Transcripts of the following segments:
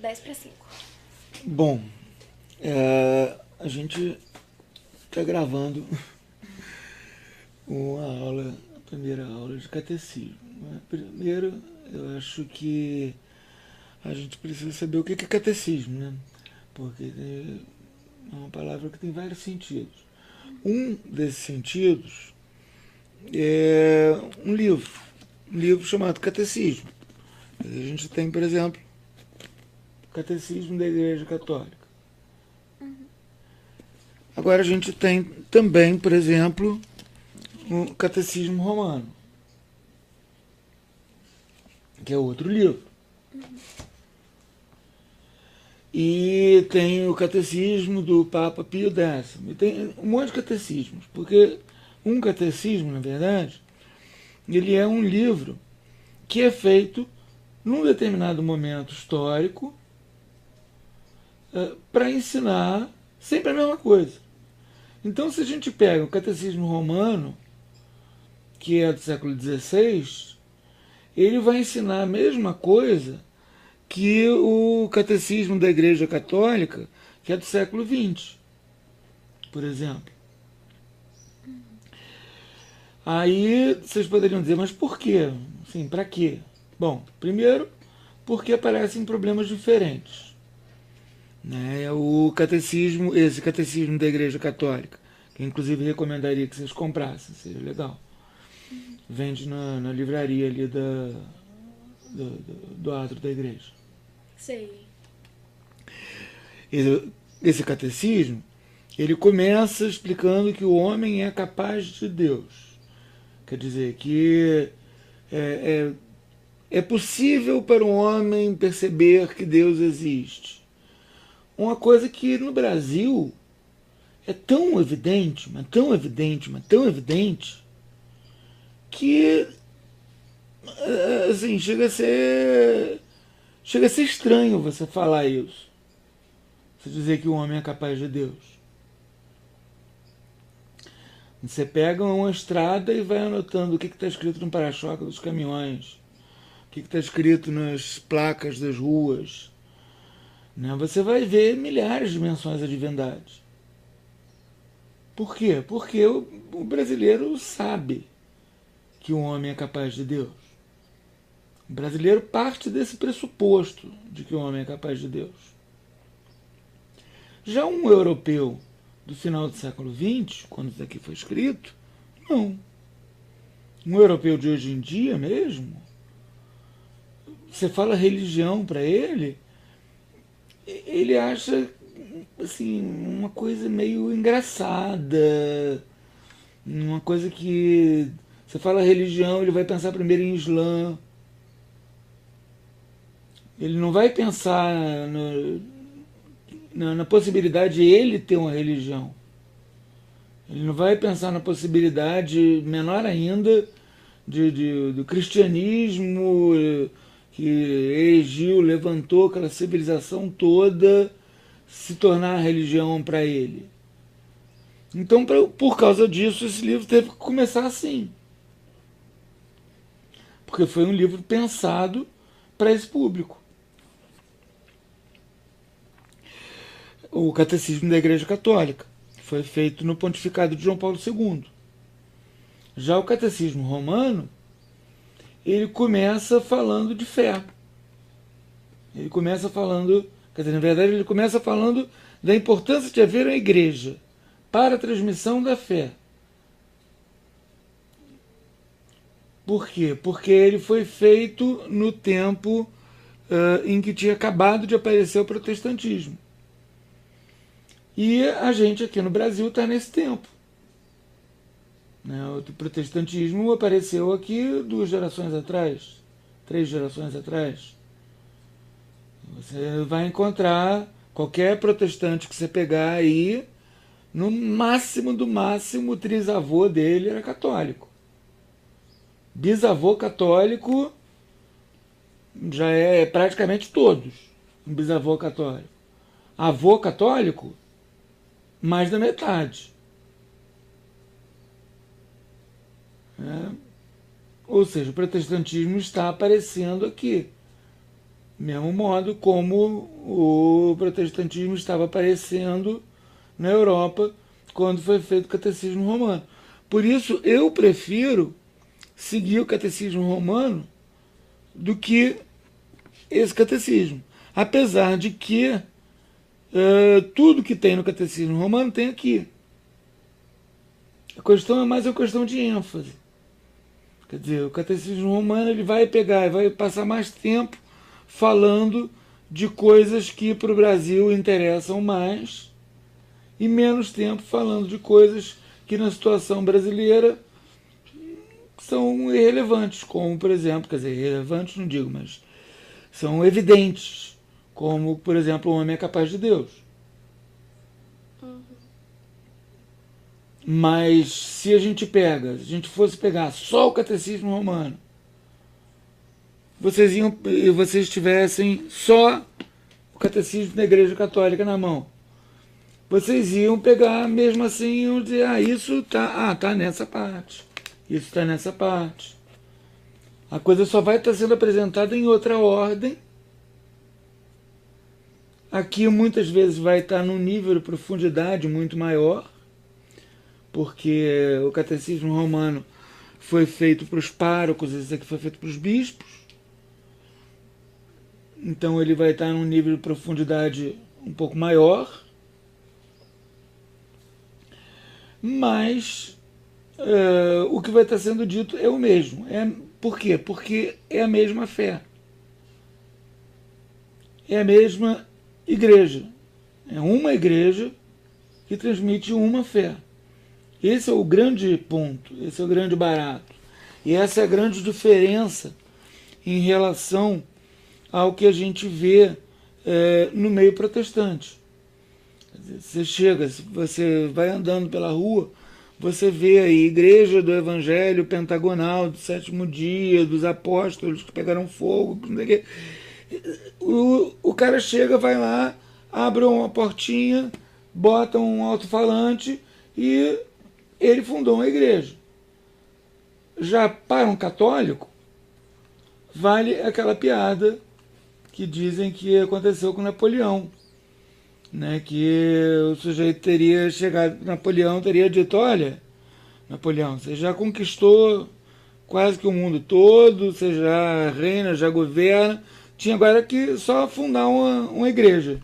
10 para 5. Bom, a gente está gravando a primeira aula de catecismo, né? Primeiro, eu acho que a gente precisa saber o que é catecismo, né? Porque é uma palavra que tem vários sentidos. Um desses sentidos é um livro chamado Catecismo. A gente tem, por exemplo, o Catecismo da Igreja Católica. Agora a gente tem também, por exemplo, o Catecismo Romano, que é outro livro. E tem o Catecismo do Papa Pio X. E tem um monte de catecismos, porque um catecismo, na verdade, ele é um livro que é feito num determinado momento histórico para ensinar sempre a mesma coisa. Então, se a gente pega o Catecismo Romano, que é do século XVI, ele vai ensinar a mesma coisa que o Catecismo da Igreja Católica, que é do século XX, por exemplo. Aí vocês poderiam dizer, mas por quê? Sim, para quê? Bom, primeiro, porque aparecem problemas diferentes. Né? Esse catecismo da Igreja Católica, que inclusive recomendaria que vocês comprassem, seria legal. Vende na livraria ali do átrio da igreja. Sei. Esse catecismo, ele começa explicando que o homem é capaz de Deus. Quer dizer, que é possível para um homem perceber que Deus existe. Uma coisa que no Brasil é tão evidente, mas tão evidente, mas tão evidente, que assim, chega a ser estranho você falar isso. Você dizer que o homem é capaz de Deus. Você pega uma estrada e vai anotando o que está escrito no para-choque dos caminhões, o que está escrito nas placas das ruas. Né? Você vai ver milhares de menções à divindade. Por quê? Porque o brasileiro sabe que o homem é capaz de Deus. O brasileiro parte desse pressuposto de que o homem é capaz de Deus. Já um europeu do final do século XX, quando isso aqui foi escrito, não. Um europeu de hoje em dia mesmo, você fala religião para ele acha assim uma coisa meio engraçada, uma coisa que você fala religião, ele vai pensar primeiro em Islã. Ele não vai pensar na possibilidade de ele ter uma religião. Ele não vai pensar na possibilidade, menor ainda, do cristianismo que erigiu, levantou aquela civilização toda, se tornar a religião para ele. Então, por causa disso, esse livro teve que começar assim. Porque foi um livro pensado para esse público. O Catecismo da Igreja Católica, que foi feito no pontificado de João Paulo II. Já o Catecismo Romano, ele começa falando de fé. Ele começa falando, quer dizer, na verdade, ele começa falando da importância de haver uma igreja para a transmissão da fé. Por quê? Porque ele foi feito no tempo em que tinha acabado de aparecer o protestantismo. E a gente aqui no Brasil está nesse tempo. Né? O protestantismo apareceu aqui 2 gerações atrás, 3 gerações atrás. Você vai encontrar qualquer protestante que você pegar aí, no máximo do máximo, o trisavô dele era católico. Bisavô católico já é praticamente todos. Um bisavô católico. Avô católico, mais da metade. Ou seja, o protestantismo está aparecendo aqui. Mesmo modo como o protestantismo estava aparecendo na Europa quando foi feito o catecismo romano. Por isso eu prefiro seguir o catecismo romano do que esse catecismo. Apesar de que tudo que tem no catecismo romano tem aqui. A questão é mais uma questão de ênfase. Quer dizer, o catecismo romano ele vai pegar e vai passar mais tempo falando de coisas que para o Brasil interessam mais e menos tempo falando de coisas que na situação brasileira são irrelevantes, como por exemplo, quer dizer, irrelevantes não digo, mas são evidentes, como por exemplo, o homem é capaz de Deus. Mas se a gente fosse pegar só o catecismo romano, vocês tivessem só o catecismo da Igreja Católica na mão, vocês iam pegar mesmo assim e iam dizer, isso tá nessa parte, isso está nessa parte. A coisa só vai estar sendo apresentada em outra ordem. Aqui muitas vezes vai estar num nível de profundidade muito maior, porque o catecismo romano foi feito para os párocos, esse aqui foi feito para os bispos. Então ele vai estar num nível de profundidade um pouco maior. Mas o que vai estar sendo dito é o mesmo. Por quê? Porque é a mesma fé. É a mesma igreja. É uma igreja que transmite uma fé. Esse é o grande ponto, esse é o grande barato. E essa é a grande diferença em relação ao que a gente vê no meio protestante. Você vai andando pela rua, você vê aí igreja do Evangelho Pentagonal, do sétimo dia, dos apóstolos que pegaram fogo, não sei o quê. O cara chega, vai lá, abre uma portinha, bota um alto-falante e ele fundou uma igreja. Já para um católico, vale aquela piada que dizem que aconteceu com Napoleão, né? Que o sujeito teria chegado, Napoleão teria dito, olha, Napoleão, você já conquistou quase que o mundo todo, você já reina, já governa, tinha agora que só fundar uma igreja.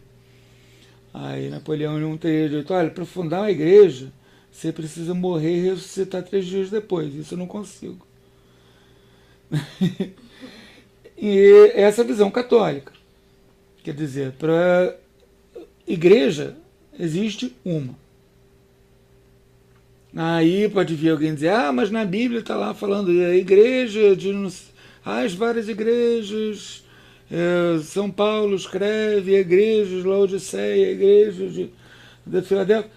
Aí Napoleão não teria dito, olha, para fundar uma igreja, você precisa morrer e ressuscitar 3 dias depois. Isso eu não consigo. E essa é a visão católica. Quer dizer, para igreja existe uma. Aí pode vir alguém dizer, mas na Bíblia está lá falando a igreja, as várias igrejas, São Paulo escreve, a igreja de Laodiceia, a igreja da Filadélfia.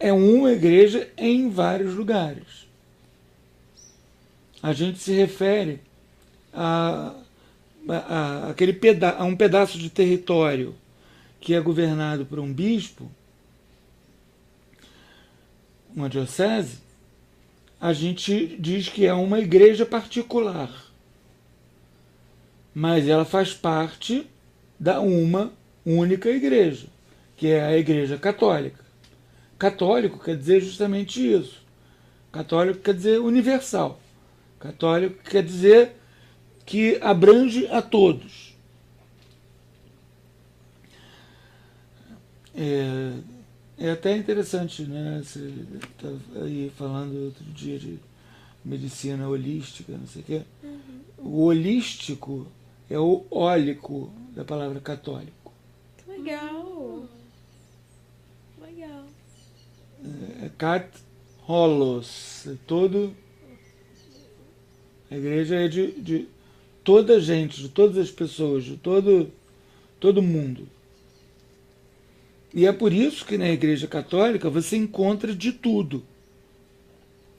É uma igreja em vários lugares. A gente se refere a um pedaço de território que é governado por um bispo, uma diocese, a gente diz que é uma igreja particular. Mas ela faz parte da uma única igreja, que é a Igreja Católica. Católico quer dizer justamente isso. Católico quer dizer universal. Católico quer dizer que abrange a todos. É até interessante, né? Você estava aí falando outro dia de medicina holística, não sei o quê. O holístico é o hólico da palavra católico. Que legal! Legal. Cat holos. Todo. A igreja é de toda a gente, de todas as pessoas, de todo mundo. E é por isso que na Igreja Católica você encontra de tudo.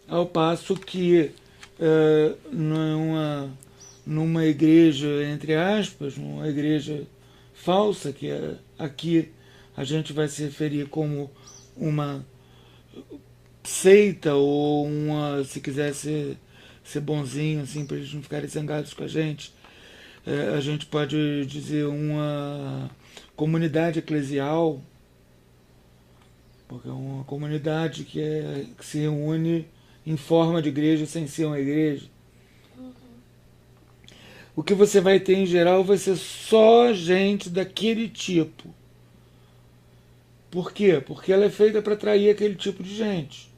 Ao passo que numa igreja, entre aspas, numa igreja falsa, que aqui a gente vai se referir como uma seita ou se quiser ser bonzinho, assim, para eles não ficarem zangados com a gente, a gente pode dizer, uma comunidade eclesial, porque é uma comunidade que se reúne em forma de igreja sem ser uma igreja. O que você vai ter em geral vai ser só gente daquele tipo. Por quê? Porque ela é feita para atrair aquele tipo de gente.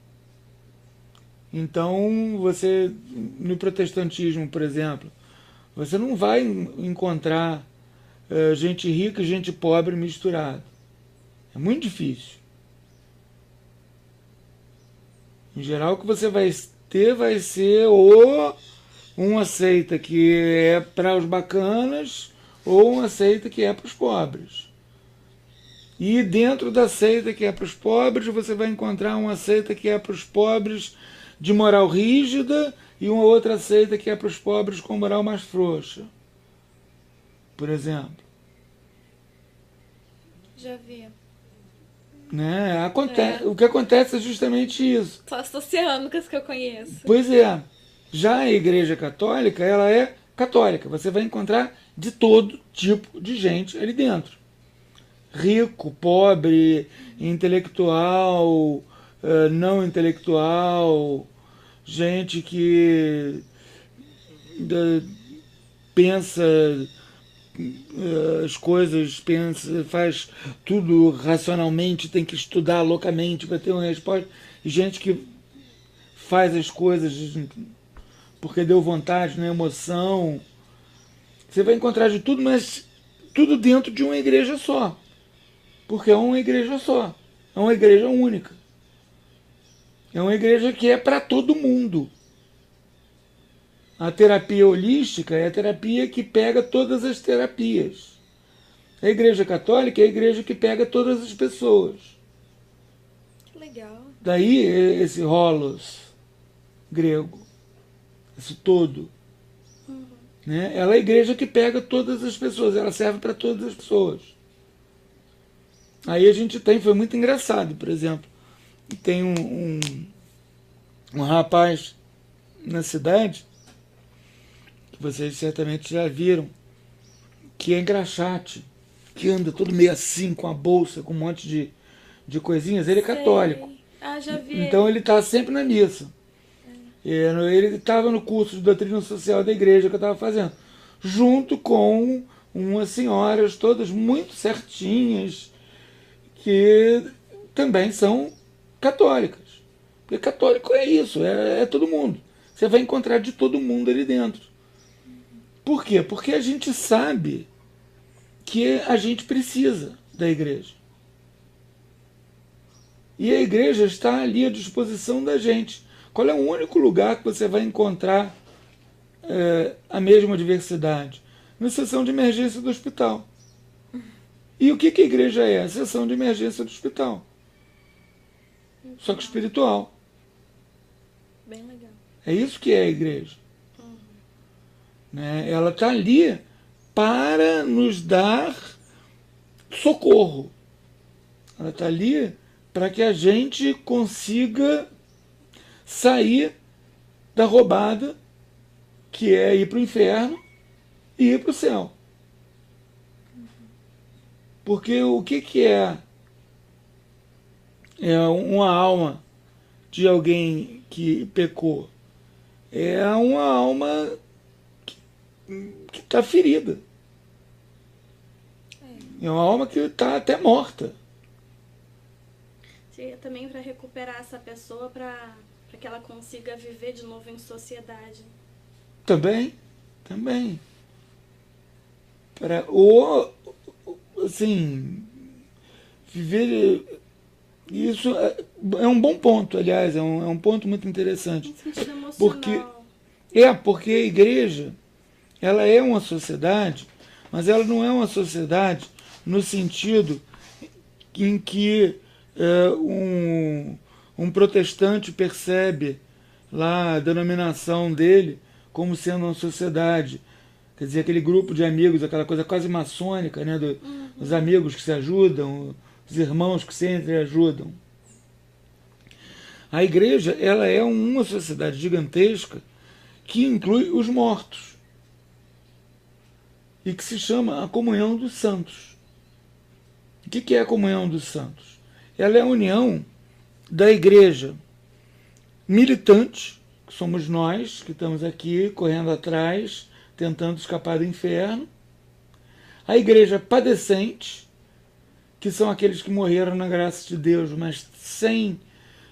Então, você, no protestantismo, por exemplo, você não vai encontrar gente rica e gente pobre misturada. É muito difícil. Em geral, o que você vai ter vai ser ou uma seita que é para os bacanas ou uma seita que é para os pobres. E dentro da seita que é para os pobres, você vai encontrar uma seita que é para os pobres de moral rígida e uma outra seita que é para os pobres com moral mais frouxa. Por exemplo. Já vi. Né? O que acontece é justamente isso. Só as oceânicas que eu conheço. Pois é. Já a Igreja Católica, ela é católica. Você vai encontrar de todo tipo de gente ali dentro. Rico, pobre, intelectual, não intelectual, gente que pensa as coisas, pensa, faz tudo racionalmente, tem que estudar loucamente para ter uma resposta, e gente que faz as coisas porque deu vontade, na emoção. Você vai encontrar de tudo, mas tudo dentro de uma igreja só. Porque é uma igreja só. É uma igreja única. É uma igreja que é para todo mundo. A terapia holística é a terapia que pega todas as terapias. A igreja católica é a igreja que pega todas as pessoas. Que legal. Daí esse holos grego. Esse todo. Né? Ela é a igreja que pega todas as pessoas. Ela serve para todas as pessoas. Aí a gente foi muito engraçado, por exemplo, tem um rapaz na cidade, que vocês certamente já viram, que é engraxate, que anda todo meio assim, com a bolsa, com um monte de coisinhas. Ele é católico. Ah, já vi. Então ele está sempre na missa. Ele estava no curso de doutrina social da igreja que eu estava fazendo, junto com umas senhoras todas muito certinhas, que também são católicas. Porque católico é isso, é todo mundo. Você vai encontrar de todo mundo ali dentro. Por quê? Porque a gente sabe que a gente precisa da igreja. E a igreja está ali à disposição da gente. Qual é o único lugar que você vai encontrar a mesma diversidade? Na seção de emergência do hospital. E o que a igreja é? A seção de emergência do hospital. Só que espiritual. Bem legal. É isso que é a igreja. Né? Ela está ali para nos dar socorro. Ela está ali para que a gente consiga sair da roubada, que é ir para o inferno e ir para o céu. Porque o que é uma alma de alguém que pecou? É uma alma que está ferida. É uma alma que está até morta. Seria também para recuperar essa pessoa, para que ela consiga viver de novo em sociedade. Também. Ou, assim, viver... Isso é um bom ponto, aliás, é um ponto muito interessante. No sentido emocional. Porque a igreja, ela é uma sociedade, mas ela não é uma sociedade no sentido em que um protestante percebe lá a denominação dele como sendo uma sociedade. Quer dizer, aquele grupo de amigos, aquela coisa quase maçônica, né, dos amigos que se ajudam, os irmãos que se entreajudam. A igreja, ela é uma sociedade gigantesca que inclui os mortos. e que se chama a comunhão dos santos. O que é a comunhão dos santos? Ela é a união da igreja militante, que somos nós, que estamos aqui correndo atrás, tentando escapar do inferno, a igreja padecente, que são aqueles que morreram na graça de Deus, mas sem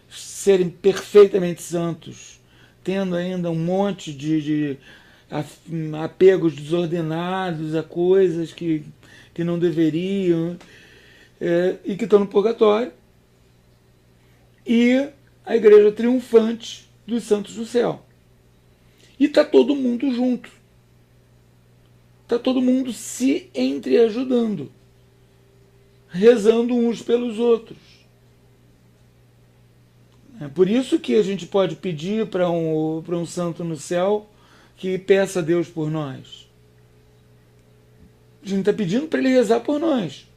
serem perfeitamente santos, tendo ainda um monte de apegos desordenados a coisas que não deveriam, e que estão no purgatório, e a igreja triunfante dos santos do céu. E está todo mundo junto. Está todo mundo se entreajudando, rezando uns pelos outros. É por isso que a gente pode pedir para um santo no céu que peça a Deus por nós. A gente está pedindo para ele rezar por nós.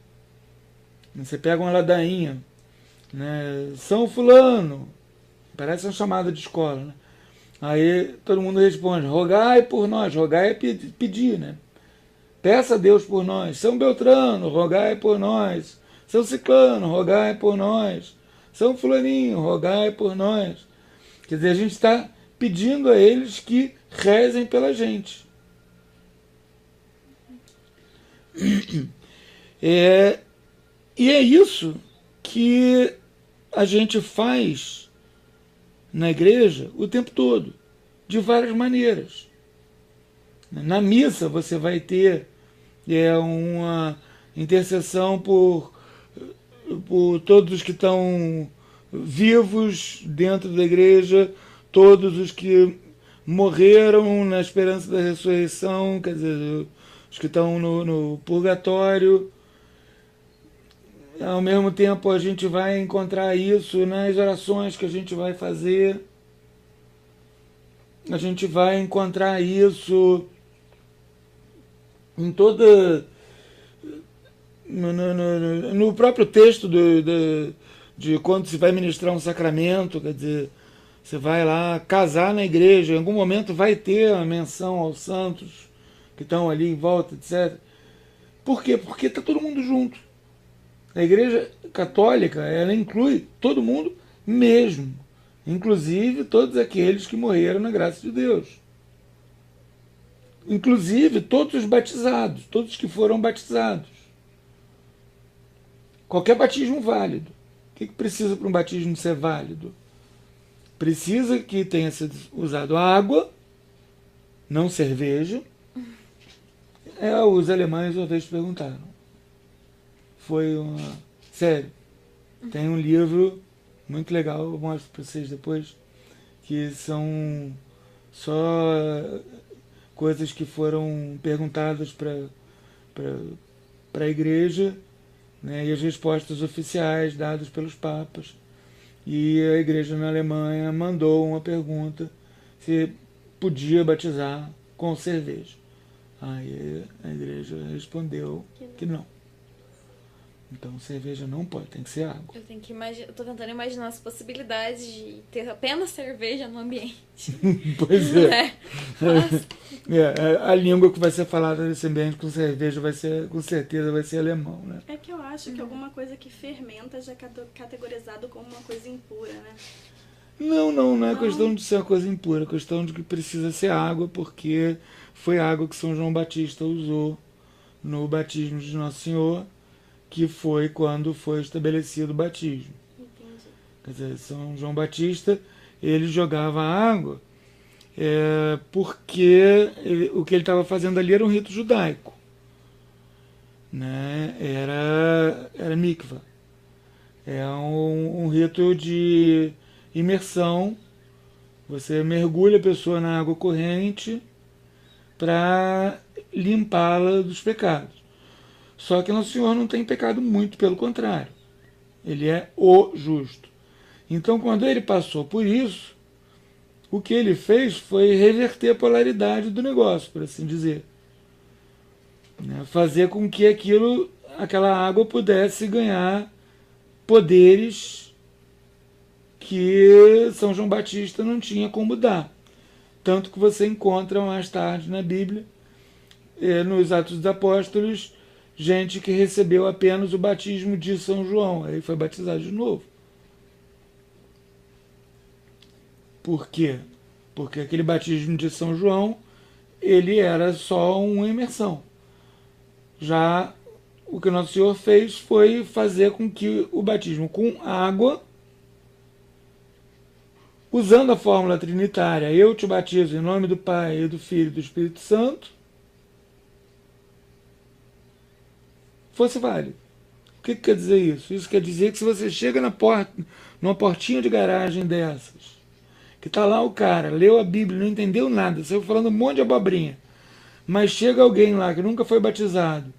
Você pega uma ladainha, né? São Fulano, parece uma chamada de escola, né? Aí todo mundo responde: rogai por nós. Rogai é pedir, né? Peça a Deus por nós. São Beltrano, rogai por nós. São Ciclano, rogai por nós. São Fulaninho, rogai por nós. Quer dizer, a gente está pedindo a eles que rezem pela gente. E é isso que a gente faz na igreja o tempo todo, de várias maneiras. Na missa você vai ter uma intercessão por todos os que estão vivos dentro da igreja, todos os que morreram na esperança da ressurreição, quer dizer, os que estão no purgatório. Ao mesmo tempo, a gente vai encontrar isso nas orações que a gente vai fazer. A gente vai encontrar isso em toda... No próprio texto de quando se vai ministrar um sacramento, quer dizer, você vai lá casar na igreja, em algum momento vai ter a menção aos santos que estão ali em volta, etc. Por quê? Porque está todo mundo junto. A igreja católica, ela inclui todo mundo mesmo, inclusive todos aqueles que morreram na graça de Deus. Inclusive todos os batizados, todos que foram batizados. Qualquer batismo válido. O que precisa para um batismo ser válido? Precisa que tenha sido usado água, não cerveja. Os alemães uma vez perguntaram. Foi uma... Sério. Tem um livro muito legal, eu mostro para vocês depois, que são só coisas que foram perguntadas para a igreja, né, e as respostas oficiais dadas pelos papas. E a igreja na Alemanha mandou uma pergunta se podia batizar com cerveja. Aí a igreja respondeu que não. Então cerveja não pode, tem que ser água. Eu tenho que imaginar, eu tô tentando imaginar as possibilidades de ter apenas cerveja no ambiente. Pois é. A língua que vai ser falada nesse ambiente com cerveja vai ser, com certeza, vai ser alemão, né? É que eu acho que alguma coisa que fermenta já é categorizado como uma coisa impura, né? Não é questão de ser uma coisa impura, é questão de que precisa ser água, porque foi água que São João Batista usou no batismo de Nosso Senhor, que foi quando foi estabelecido o batismo. Entendi. Quer dizer, São João Batista, ele jogava água porque o que ele estava fazendo ali era um rito judaico, né? Era mikvah. É um rito de imersão. Você mergulha a pessoa na água corrente para limpá-la dos pecados. Só que Nosso Senhor não tem pecado muito, pelo contrário. Ele é o justo. Então, quando ele passou por isso, o que ele fez foi reverter a polaridade do negócio, por assim dizer. Fazer com que aquela água pudesse ganhar poderes que São João Batista não tinha como dar. Tanto que você encontra mais tarde na Bíblia nos Atos dos Apóstolos, gente que recebeu apenas o batismo de São João, aí foi batizado de novo. Por quê? Porque aquele batismo de São João, ele era só uma imersão. Já o que Nosso Senhor fez foi fazer com que o batismo com água, usando a fórmula trinitária, eu te batizo em nome do Pai, do Filho e do Espírito Santo, fosse válido. O que quer dizer isso? Isso quer dizer que se você chega numa portinha de garagem dessas, que está lá o cara, leu a Bíblia, não entendeu nada, saiu falando um monte de abobrinha, mas chega alguém lá que nunca foi batizado,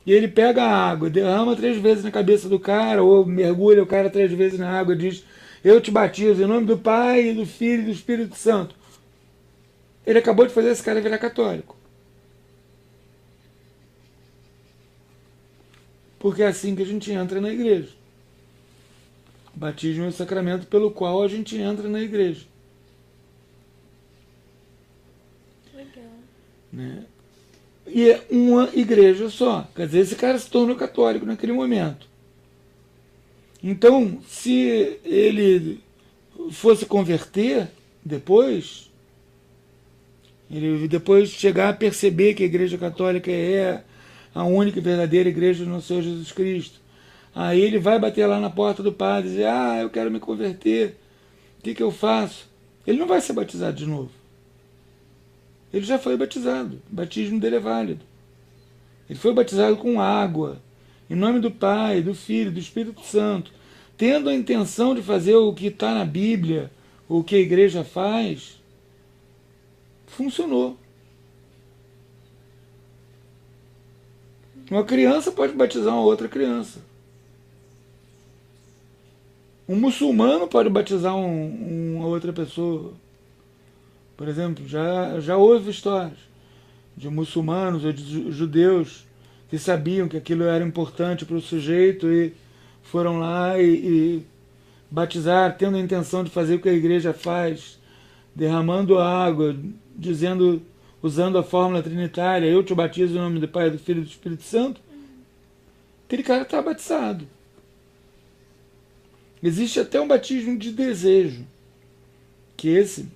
e ele pega a água, derrama 3 vezes na cabeça do cara, ou mergulha o cara 3 vezes na água e diz, eu te batizo em nome do Pai, do Filho e do Espírito Santo. Ele acabou de fazer esse cara virar católico. Porque é assim que a gente entra na igreja. O batismo é o sacramento pelo qual a gente entra na igreja. Legal. Né? E é uma igreja só. Quer dizer, esse cara se tornou católico naquele momento. Então, se ele fosse converter depois, ele depois chegar a perceber que a Igreja Católica é a única e verdadeira igreja do nosso Senhor Jesus Cristo, aí ele vai bater lá na porta do padre e dizer, eu quero me converter, o que eu faço? Ele não vai ser batizado de novo. Ele já foi batizado, o batismo dele é válido. Ele foi batizado com água, em nome do Pai, do Filho, do Espírito Santo, tendo a intenção de fazer o que está na Bíblia, o que a igreja faz, funcionou. Uma criança pode batizar uma outra criança. Um muçulmano pode batizar uma outra pessoa. Por exemplo, já houve histórias de muçulmanos ou de judeus que sabiam que aquilo era importante para o sujeito e foram lá e batizar, tendo a intenção de fazer o que a igreja faz, derramando água, dizendo, usando a fórmula trinitária, eu te batizo em nome do Pai, do Filho e do Espírito Santo. Aquele cara está batizado. Existe até um batismo de desejo, que esse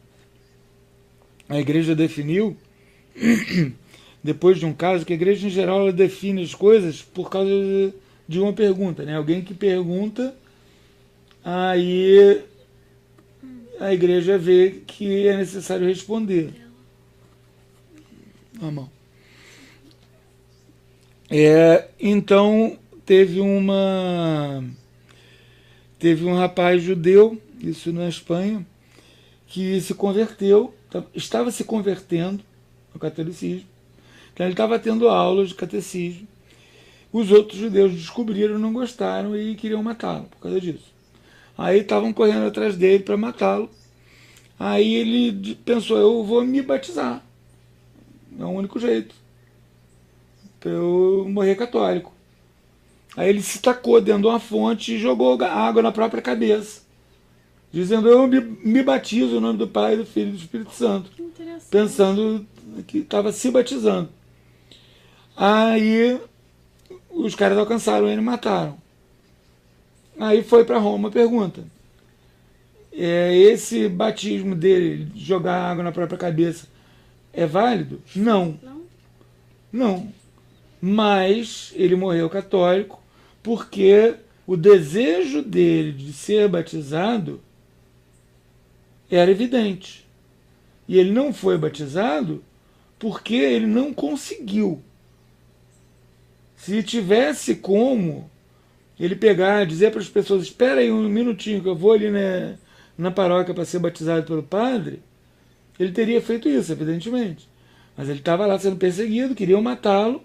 a igreja definiu depois de um caso, que a igreja em geral ela define as coisas por causa de uma pergunta, né? Alguém que pergunta, aí a igreja vê que é necessário responder. Normal. Então teve um rapaz judeu, isso na Espanha, que se converteu, estava se convertendo ao catolicismo. Então ele estava tendo aulas de catecismo. Os outros judeus descobriram, não gostaram e queriam matá-lo por causa disso. Aí estavam correndo atrás dele para matá-lo. Aí ele pensou, eu vou me batizar. É o único jeito para eu morrer católico. Aí ele se tacou dentro de uma fonte e jogou água na própria cabeça, dizendo, eu me batizo em nome do Pai, do Filho e do Espírito Santo. Pensando que estava se batizando. Aí os caras alcançaram ele e mataram. Aí foi para Roma, pergunta, esse batismo dele, de jogar água na própria cabeça, é válido? Não. Não. Mas ele morreu católico porque o desejo dele de ser batizado era evidente. E ele não foi batizado porque ele não conseguiu. Se tivesse como ele pegar e dizer para as pessoas, espera aí um minutinho que eu vou ali na paróquia para ser batizado pelo padre, ele teria feito isso, evidentemente. Mas ele estava lá sendo perseguido, queriam matá-lo.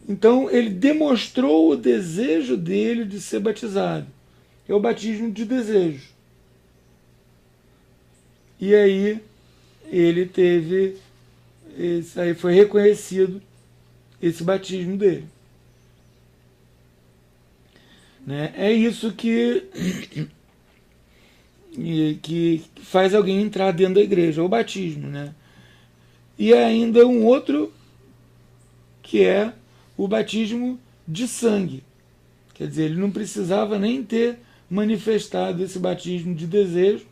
Então ele demonstrou o desejo dele de ser batizado. É o batismo de desejo. E aí ele teve, aí foi reconhecido esse batismo dele. Né? É isso que faz alguém entrar dentro da igreja, é o batismo. Né? E ainda um outro, que é o batismo de sangue. Quer dizer, ele não precisava nem ter manifestado esse batismo de desejo,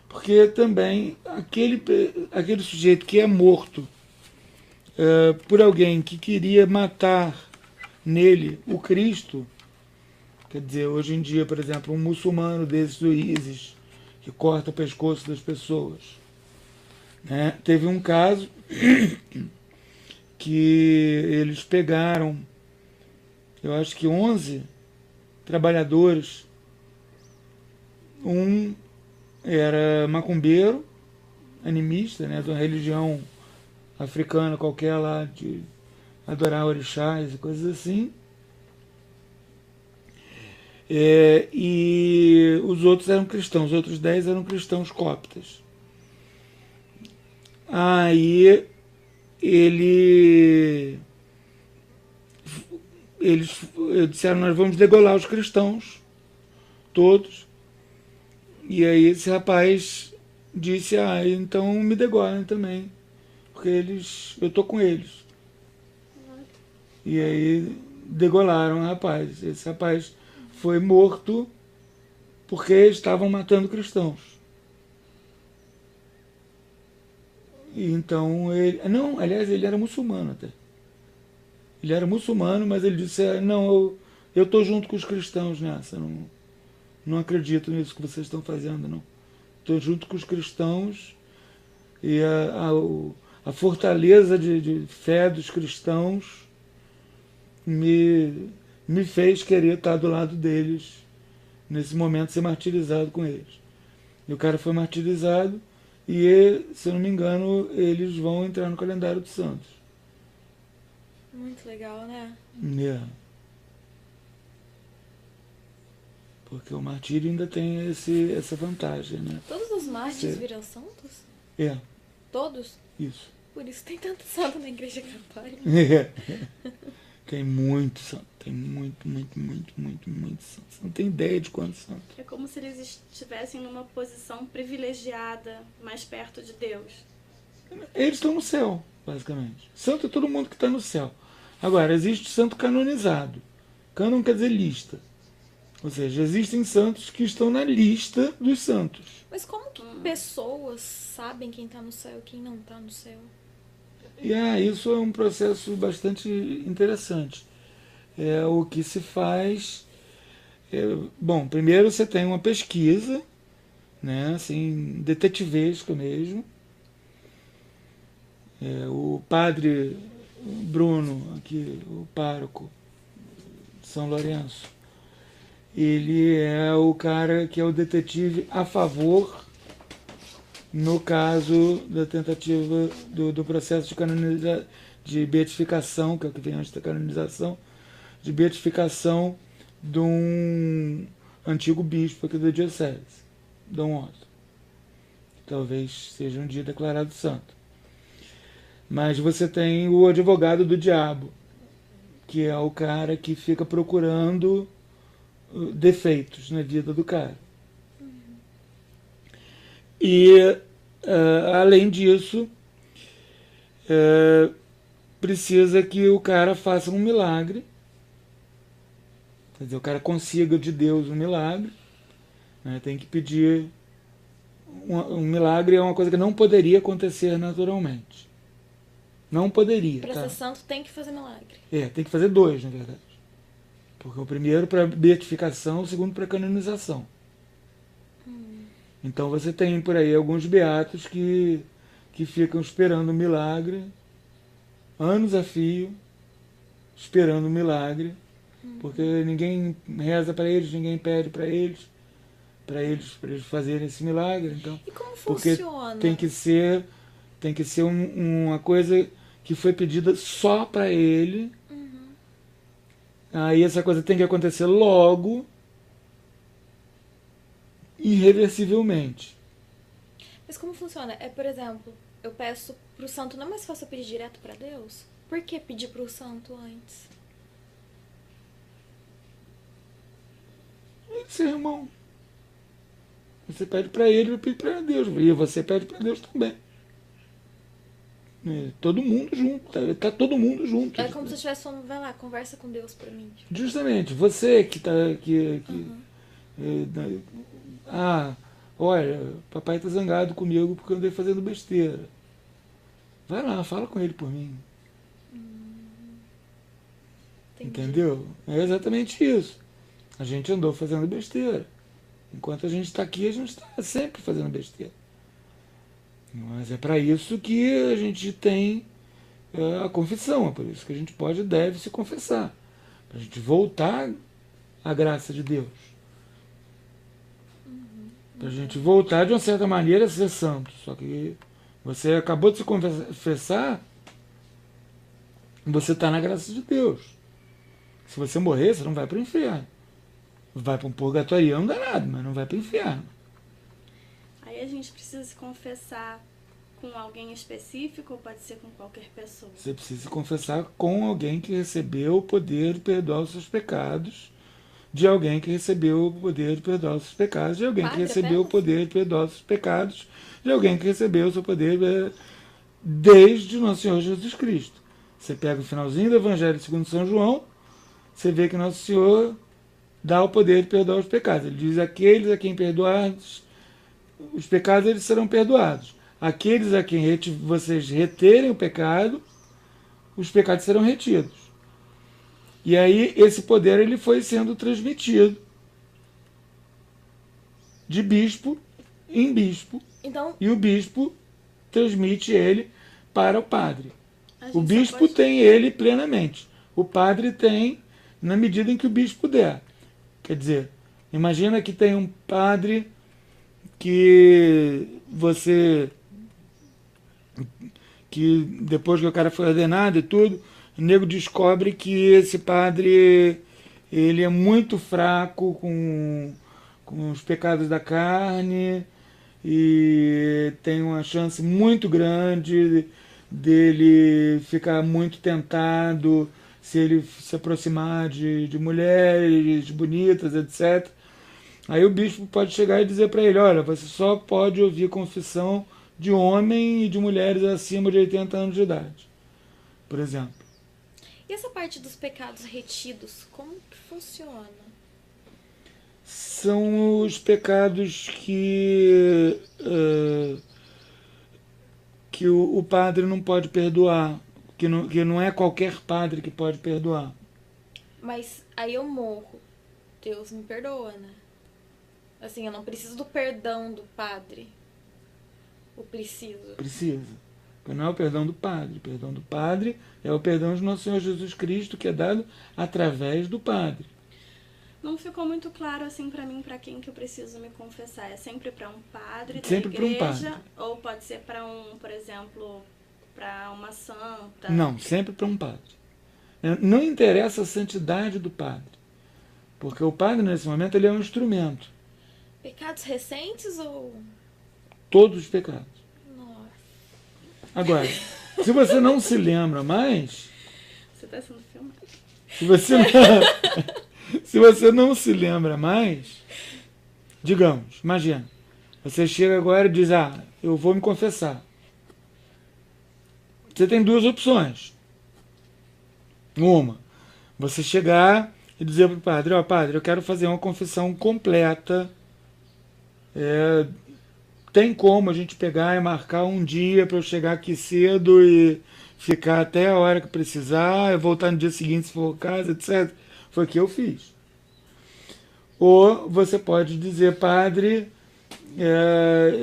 porque também aquele sujeito que é morto por alguém que queria matar nele o Cristo, quer dizer, hoje em dia, por exemplo, um muçulmano desses do ISIS, que corta o pescoço das pessoas, né? Teve um caso que eles pegaram, eu acho que 11 trabalhadores. Um era macumbeiro, animista, né, de uma religião africana qualquer lá, de adorar orixás e coisas assim. E os outros eram cristãos, os outros 10 eram cristãos coptas. Aí eles disseram, nós vamos degolar os cristãos todos. E aí esse rapaz disse, então me degolem também, porque eu tô com eles. E aí degolaram o rapaz. Esse rapaz foi morto porque estavam matando cristãos. E então ele... Não, aliás, ele era muçulmano até. Ele era muçulmano, mas ele disse, não, eu tô junto com os cristãos nessa, não acredito nisso que vocês estão fazendo, não. Estou junto com os cristãos e a fortaleza de fé dos cristãos me fez querer estar do lado deles nesse momento, ser martirizado com eles. E o cara foi martirizado e, se eu não me engano, eles vão entrar no calendário dos santos. Muito legal, né? Porque o martírio ainda tem essa vantagem, né? Todos os mártires viram santos? Todos? Isso. Por isso tem tanto santo na igreja católica. Tem muito santo. Tem muito santo. Você não tem ideia de quantos santos. É como se eles estivessem numa posição privilegiada, mais perto de Deus. Eles estão no céu, basicamente. Santo é todo mundo que está no céu. Agora, existe santo canonizado. Cânon quer dizer lista. Ou seja, existem santos que estão na lista dos santos. Mas como que pessoas sabem quem está no céu e quem não está no céu? E isso é um processo bastante interessante. O que se faz... bom, primeiro você tem uma pesquisa, né, assim, detetivesca mesmo. O padre Bruno, aqui, o pároco de São Lourenço, ele é o cara que é o detetive a favor no caso da tentativa do processo de beatificação, que é o que vem antes da canonização, de beatificação de um antigo bispo aqui da diocese, Dom Otto. Talvez seja um dia declarado santo. Mas você tem o advogado do diabo, que é o cara que fica procurando defeitos na vida do cara. E, além disso, precisa que o cara faça um milagre. Quer dizer, o cara consiga de Deus um milagre. Né? Tem que pedir... Um milagre é uma coisa que não poderia acontecer naturalmente. Não poderia. Para ser santo tem que fazer milagre. Tem que fazer 2, na verdade. Porque o primeiro para beatificação, o segundo para canonização. Então você tem por aí alguns beatos que ficam esperando um milagre, anos a fio, esperando um milagre, porque ninguém reza para eles, ninguém pede para eles fazerem esse milagre. Então, e como porque funciona? tem que ser uma coisa que foi pedida só para ele. Aí essa coisa tem que acontecer logo, irreversivelmente. Mas como funciona? Por exemplo, eu peço pro santo, não é mais fácil eu pedir direto para Deus? Por que pedir pro santo antes? Esse irmão. Você pede para ele, eu pedi para Deus. E você pede para Deus também. Todo mundo junto, tá todo mundo junto. É como se eu estivesse falando, vai lá, conversa com Deus pra mim. Justamente, você que tá Uhum. ah, olha, papai tá zangado comigo porque eu andei fazendo besteira. Vai lá, fala com ele por mim. Entendi. Entendeu? É exatamente isso. A gente andou fazendo besteira. Enquanto a gente está aqui, a gente está sempre fazendo besteira. Mas é para isso que a gente tem a confissão. É por isso que a gente pode e deve se confessar. Para a gente voltar à graça de Deus. Para a gente voltar, de uma certa maneira, a ser santo. Só que você acabou de se confessar, você está na graça de Deus. Se você morrer, você não vai para o inferno. Vai para um purgatoriano danado, mas não vai para o inferno. Aí a gente precisa se confessar com alguém específico ou pode ser com qualquer pessoa? Você precisa se confessar com alguém que recebeu o poder de perdoar os seus pecados, de alguém que recebeu o poder de perdoar os seus pecados, de alguém que Padre recebeu o apenas? poder de perdoar os seus pecados, de alguém que recebeu o seu poder desde Nosso Senhor Jesus Cristo. Você pega o finalzinho do Evangelho segundo São João, você vê que Nosso Senhor dá o poder de perdoar os pecados. Ele diz: aqueles a quem perdoardes os pecados, eles serão perdoados. Aqueles a quem vocês reterem o pecado, os pecados serão retidos. E aí esse poder ele foi sendo transmitido de bispo em bispo, Então, e o bispo transmite ele para o padre. A gente O só bispo pode- tem ele plenamente. O padre tem na medida em que o bispo der. Quer dizer, imagina que tem um padre que você que depois que o cara foi ordenado e tudo, o nego descobre que esse padre ele é muito fraco com os pecados da carne e tem uma chance muito grande dele ficar muito tentado se ele se aproximar de mulheres bonitas, etc. Aí o bispo pode chegar e dizer para ele: olha, você só pode ouvir confissão de homem e de mulheres acima de 80 anos de idade, por exemplo. e essa parte dos pecados retidos, como que funciona? São os pecados que o padre não pode perdoar, que não é qualquer padre que pode perdoar. Mas aí eu morro. Deus me perdoa, né? Assim, eu não preciso do perdão do padre. Eu preciso. Precisa. Porque não é o perdão do padre. O perdão do padre é o perdão de Nosso Senhor Jesus Cristo, que é dado através do padre. Não ficou muito claro assim pra mim, pra quem que eu preciso me confessar. É sempre pra um padre da Sempre pra um igreja padre. ou pode ser pra um, por exemplo, pra uma santa? Não, sempre para um padre. Não interessa a santidade do padre. Porque o padre, nesse momento, ele é um instrumento. Pecados recentes ou. Todos os pecados. Nossa. Agora, se você não se lembra mais, Você tá sendo filmado. se você não, se você não se lembra mais, digamos, imagina, você chega agora e diz: ah, eu vou me confessar. Você tem duas opções. Uma, você chegar e dizer para o padre: ó, padre, eu quero fazer uma confissão completa. Tem como a gente pegar e marcar um dia para eu chegar aqui cedo e ficar até a hora que precisar, eu voltar no dia seguinte se for o caso, etc. Foi o que eu fiz. Ou você pode dizer: padre,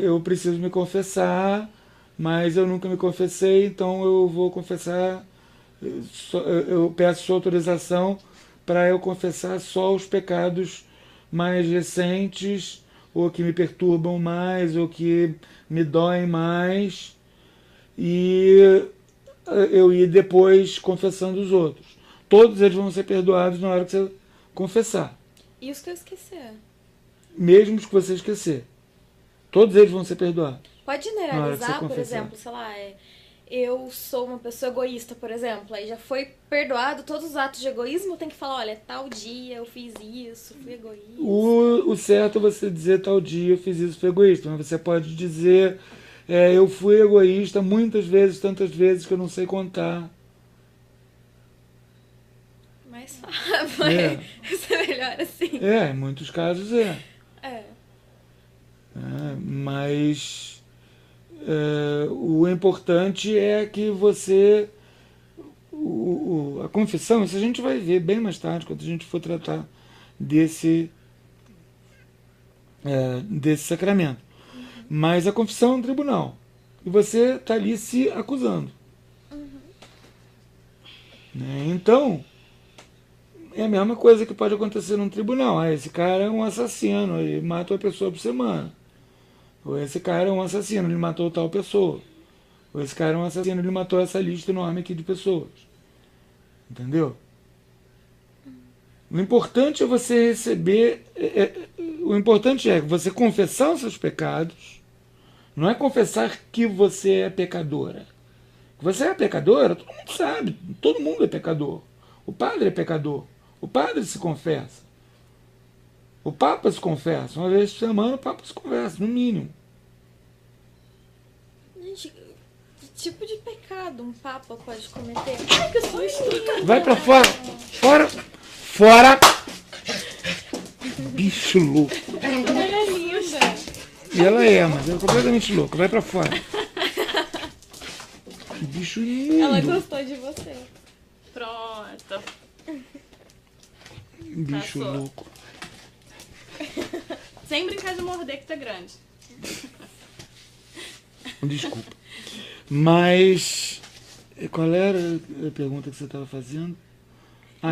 eu preciso me confessar, mas eu nunca me confessei, então eu vou confessar, eu peço sua autorização para eu confessar só os pecados mais recentes, ou que me perturbam mais, ou que me doem mais, e eu ir depois confessando os outros. Todos eles vão ser perdoados na hora que você confessar, E os que eu esquecer? mesmo os que você esquecer. Todos eles vão ser perdoados. Pode Na hora que generalizar, você por confessar. exemplo, sei lá, eu sou uma pessoa egoísta, por exemplo, aí já foi perdoado todos os atos de egoísmo, tem que falar, olha, tal dia eu fiz isso, fui egoísta. O certo é você dizer: tal dia eu fiz isso, foi egoísta. Mas você pode dizer: eu fui egoísta muitas vezes, tantas vezes que eu não sei contar. Mas vai. Isso é melhor assim. Em muitos casos é. É. Mas o importante é que você... a confissão, isso a gente vai ver bem mais tarde, quando a gente for tratar desse sacramento. Mas a confissão é um tribunal. E você está ali se acusando. Né? Então, é a mesma coisa que pode acontecer num tribunal. Esse cara é um assassino, ele mata uma pessoa por semana. Ou esse cara é um assassino, ele matou tal pessoa. Ou esse cara é um assassino, ele matou essa lista enorme aqui de pessoas. Entendeu? O importante é você receber... o importante é você confessar os seus pecados. Não é confessar que você é pecadora. Que você é pecadora, todo mundo sabe. Todo mundo é pecador. O padre é pecador. O padre se confessa. O Papa se confessa. Uma vez por semana o Papa se confessa, no mínimo. Gente, que tipo de pecado um Papa pode cometer? Ai, que susto! Vai pra fora! Fora! Fora! Bicho louco. Ela é linda. E ela é, mas é completamente louca. Vai pra fora. Que bicho imundo. Ela gostou de você. Pronto. Bicho Passou. louco. Sem brincar de morder que tá grande. Desculpa. Mas qual era a pergunta que você estava fazendo?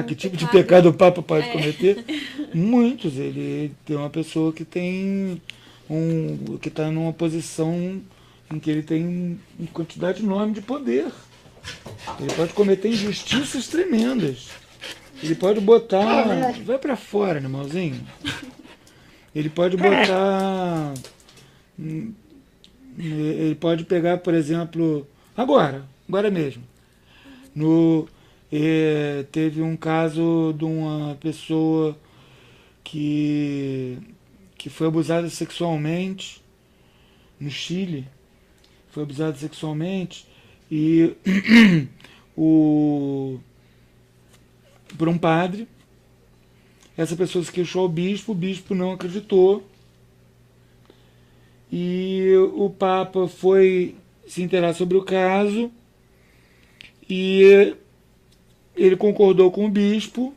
Que tipo de pecado o Papa pode cometer? Muitos. Ele tem uma pessoa que tem que está numa posição em que ele tem uma quantidade enorme de poder. Ele pode cometer injustiças tremendas. Ele pode botar... Vai pra fora, animalzinho. Ele pode botar... Ele pode pegar, por exemplo... Agora mesmo. Teve um caso de uma pessoa que foi abusada sexualmente no Chile. Foi abusada sexualmente e por um padre. Essa pessoa se queixou ao bispo, o bispo não acreditou. E o Papa foi se inteirar sobre o caso e ele concordou com o bispo.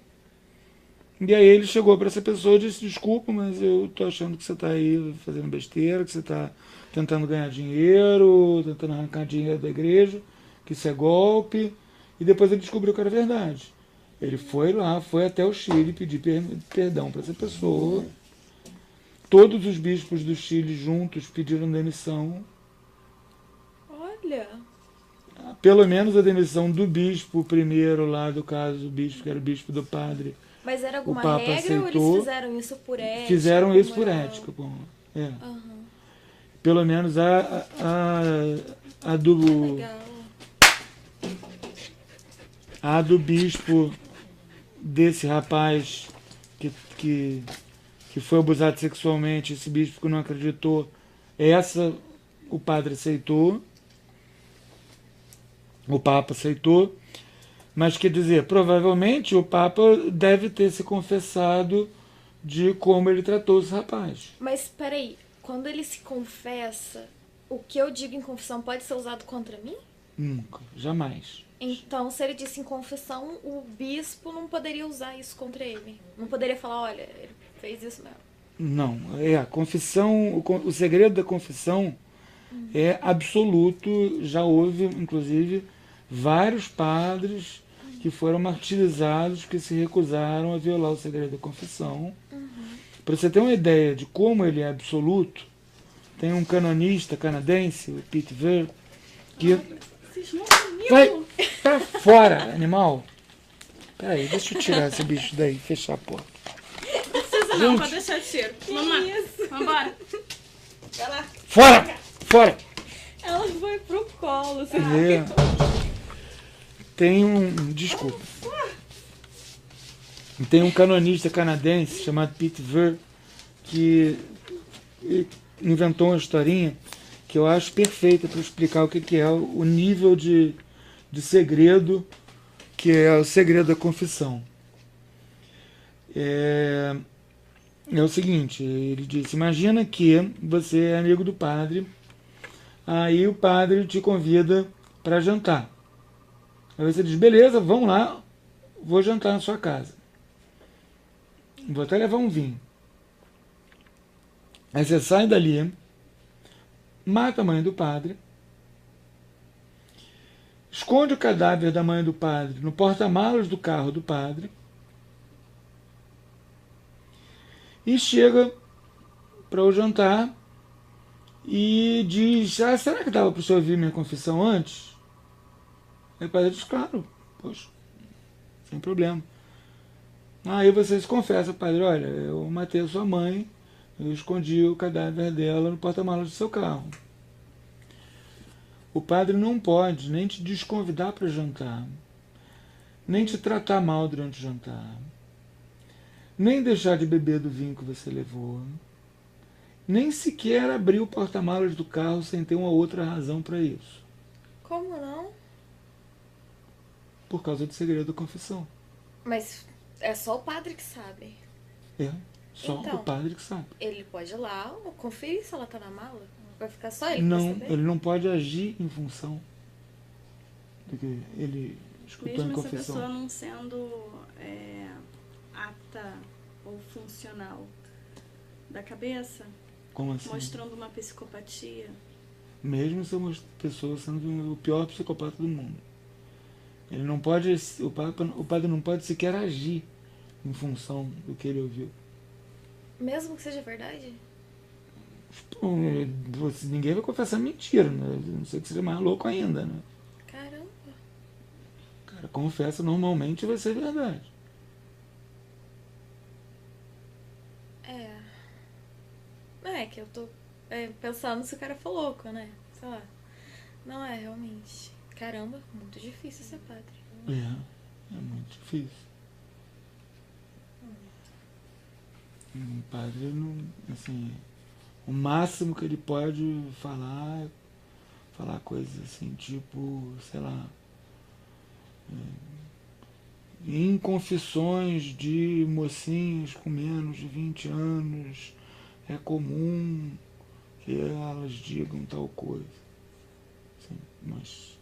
E aí ele chegou para essa pessoa e disse: desculpa, mas eu tô achando que você está aí fazendo besteira, que você está tentando ganhar dinheiro, tentando arrancar dinheiro da igreja, que isso é golpe. E depois ele descobriu que era verdade. Ele foi até o Chile pedir perdão para essa pessoa. Todos os bispos do Chile juntos pediram demissão. Olha. Pelo menos a demissão do bispo primeiro lá do caso, do bispo, que era o bispo do padre. Mas era alguma O Papa regra aceitou. ou eles fizeram isso por ética? Fizeram isso por ética. Bom, Pelo menos a do bispo desse rapaz que foi abusado sexualmente, esse bispo que não acreditou, o padre aceitou, o Papa aceitou, mas quer dizer, provavelmente o Papa deve ter se confessado de como ele tratou esse rapaz. Mas peraí, quando ele se confessa, o que eu digo em confissão pode ser usado contra mim? Nunca, jamais. Então, se ele disse em confissão, o bispo não poderia usar isso contra ele. Não poderia falar, olha, ele fez isso mesmo. Não, a confissão, o segredo da confissão é absoluto. Já houve, inclusive, vários padres que foram martirizados, que se recusaram a violar o segredo da confissão. Para você ter uma ideia de como ele é absoluto, tem um canonista canadense, o Pete Ver, que... Vai pra fora, animal! Peraí, deixa eu tirar esse bicho daí e fechar a porta. Não precisa não, pode deixar de cheiro. Vamos isso? Vambora. Vai lá. Fora! Fora! Ela foi pro colo, você Tem desculpa. Tem um canonista canadense chamado Pete Ver que inventou uma historinha que eu acho perfeita para explicar o que é o nível de segredo, que é o segredo da confissão. É o seguinte, ele disse, imagina que você é amigo do padre, aí o padre te convida para jantar. Aí você diz, beleza, vamos lá, vou jantar na sua casa. Vou até levar um vinho. Aí você sai dali, mata a mãe do padre, esconde o cadáver da mãe do padre no porta-malas do carro do padre e chega para o jantar e diz, será que dava para o senhor ouvir minha confissão antes? Aí o padre diz, claro, poxa, sem problema. Aí você se confessa, padre, olha, eu matei a sua mãe, eu escondi o cadáver dela no porta-malas do seu carro. O padre não pode nem te desconvidar para jantar, nem te tratar mal durante o jantar, nem deixar de beber do vinho que você levou, nem sequer abrir o porta-malas do carro sem ter uma outra razão para isso. Como não? Por causa do segredo da confissão. Mas é só o padre que sabe. É, só Então, o padre que sabe. Ele pode ir lá conferir se ela tá na mala. Vai ficar só ele Não, pra saber? ele não pode agir em função do que ele escutou em Mesmo essa confissão. pessoa não sendo apta ou funcional da cabeça, Como assim? mostrando uma psicopatia. Mesmo essa pessoa sendo o pior psicopata do mundo. Ele não pode, o padre não pode sequer agir em função do que ele ouviu. Mesmo que seja verdade? Bom, ninguém vai confessar mentira, né? Não sei que seja mais louco ainda, né? Caramba. Cara, confessa normalmente vai ser verdade. É que eu tô pensando se o cara for louco, né? Sei lá. Não é, realmente. Caramba, muito difícil ser padre. É muito difícil. Um padre não, assim, o máximo que ele pode falar é falar coisas assim, tipo, sei lá, em confissões de mocinhas com menos de 20 anos é comum que elas digam tal coisa. Assim, mas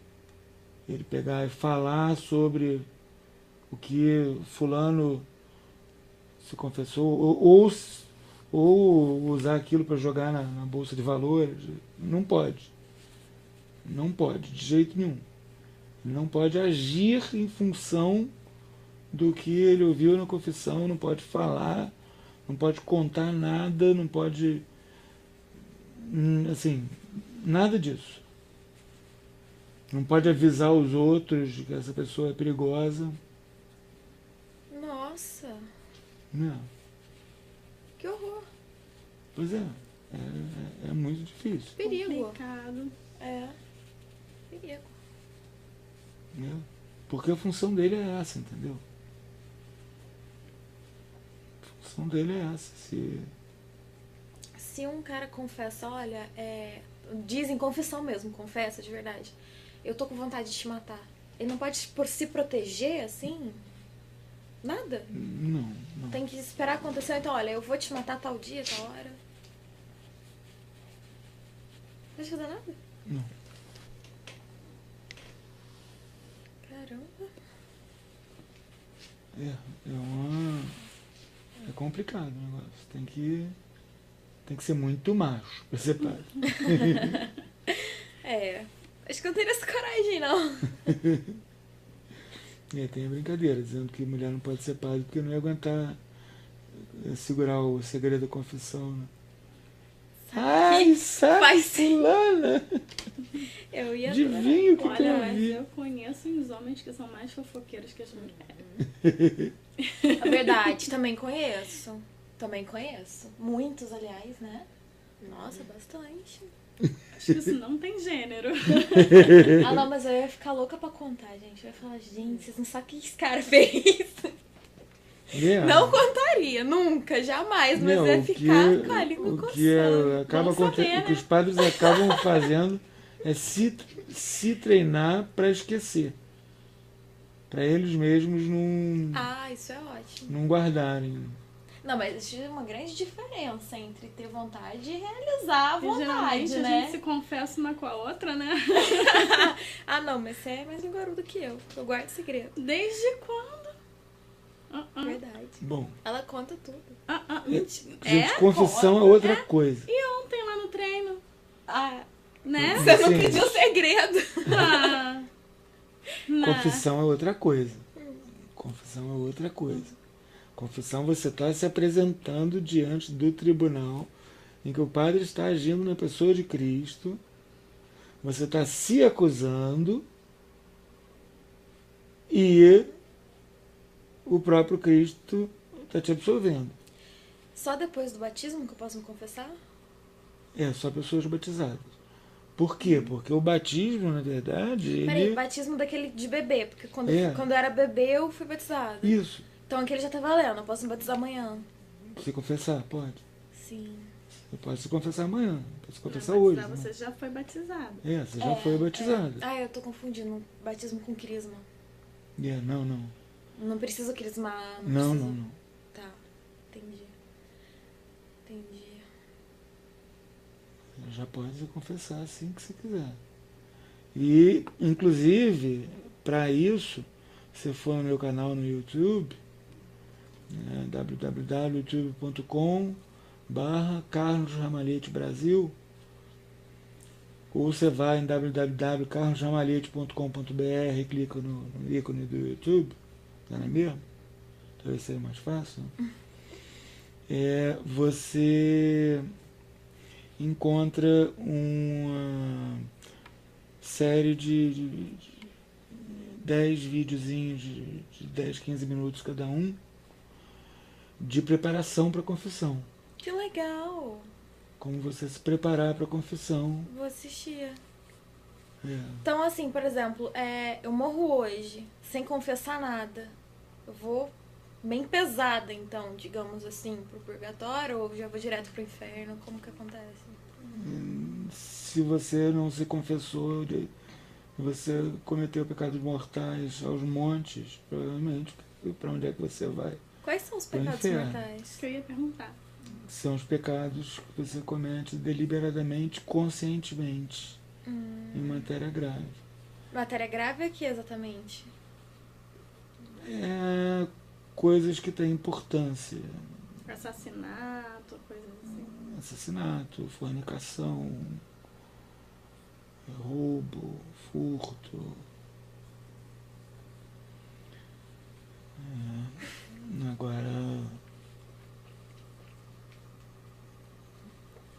ele pegar e falar sobre o que fulano se confessou, ou usar aquilo para jogar na bolsa de valores, não pode. Não pode, de jeito nenhum. Ele não pode agir em função do que ele ouviu na confissão, não pode falar, não pode contar nada, não pode, assim, nada disso. Não pode avisar os outros de que essa pessoa é perigosa. Nossa, Não. que horror. Pois é muito difícil. Perigo. Complicado. É. Perigo. Né? Porque a função dele é essa, entendeu? A função dele é essa. Se um cara confessa, olha, dizem confissão mesmo, confessa de verdade. Eu tô com vontade de te matar. Ele não pode por se proteger assim? Nada? Não. Tem que esperar acontecer. Então, olha, eu vou te matar tal dia, tal hora. Não pode fazer nada? Não. Caramba. É complicado o negócio. Tem que ser muito macho pra ser padre. Acho que eu não teria essa coragem, não. Tem a brincadeira, dizendo que mulher não pode ser padre porque não ia aguentar segurar o segredo da confissão, né? Ai, sabe, faz fulana! Eu ia Adivinha o que eu Olha, mas vi. eu conheço uns homens que são mais fofoqueiros que as mulheres. É verdade, também conheço. Muitos, aliás, né? Nossa, bastante. Acho que isso não tem gênero. Ah, não, mas eu ia ficar louca pra contar, gente. Eu ia falar, gente, vocês não sabem o que esse cara fez. Não contaria, nunca, jamais. Mas Meu, é ficar com a língua o que coçando. acaba Bom saber, o que né? os padres acabam fazendo é se treinar para esquecer. Para eles mesmos Ah, isso é ótimo. não guardarem. Não, mas existe uma grande diferença entre ter vontade e realizar a E geralmente vontade, a né? gente se confessa uma com a outra, né? Ah, não, mas você é mais linguarudo que eu. Eu guardo segredo. Desde quando? Verdade. Bom, Ela conta tudo. Mentira. gente, confissão é outra coisa. E ontem lá no treino, Ah, né? você não Sim. pediu segredo. Ah, não. Confissão é outra coisa. Confissão é outra coisa. Confissão, você está se apresentando diante do tribunal em que o padre está agindo na pessoa de Cristo. Você está se acusando e o próprio Cristo está te absolvendo. Só depois do batismo que eu posso me confessar? É, só pessoas batizadas. Por quê? Porque o batismo, na verdade, Peraí, ele... batismo daquele de bebê, porque quando É. eu era bebê eu fui batizada. Isso. Então aquele já tá valendo, eu posso me batizar amanhã. Se confessar, pode. Sim. Você pode se confessar amanhã, pode se confessar Não, hoje. batizar, Né? você já foi batizado. É, você já foi batizado. Ah, eu tô confundindo batismo com crisma. É, não. Não preciso crismar. Não, preciso... não. Tá, entendi. Já pode se confessar assim que você quiser. E, inclusive, para isso, se for no meu canal no YouTube, né, www.youtube.com/Carlos Ramalhete Brasil, ou você vai em www.carlosramalhete.com.br e clica no ícone do YouTube, tá na mesma? Talvez seja mais fácil. Você encontra uma série de 10 videozinhos de 10, 15 minutos cada um de preparação para a confissão. Que legal! Como você se preparar para a confissão. Vou assistir. É. Então, assim, por exemplo, eu morro hoje, sem confessar nada. Eu vou bem pesada, então, digamos assim, pro purgatório, ou já vou direto pro inferno? Como que acontece? Se você não se confessou, você cometeu pecados mortais aos montes, provavelmente, para onde é que você vai? Quais são os Pro pecados inferno. mortais? Isso que eu ia perguntar. São os pecados que você comete deliberadamente, conscientemente, em matéria grave. Matéria grave é que exatamente? É coisas que têm importância. Assassinato, coisas assim. Assassinato, fornicação, roubo, furto. Agora,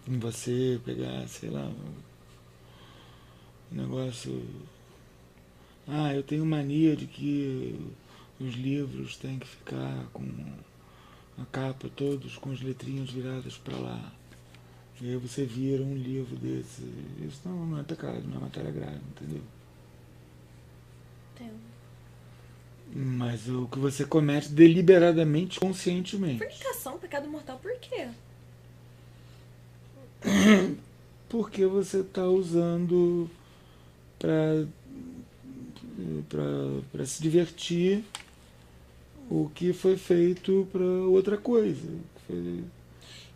em você pegar, sei lá, um negócio... eu tenho mania de que os livros têm que ficar com a capa todos com as letrinhas viradas para lá. E aí você vira um livro desse. Isso não é pecado, não é matéria grave, entendeu? Entendo. Mas o que você comete deliberadamente, conscientemente. Fornicação, pecado mortal, por quê? Porque você está usando para se divertir o que foi feito para outra coisa.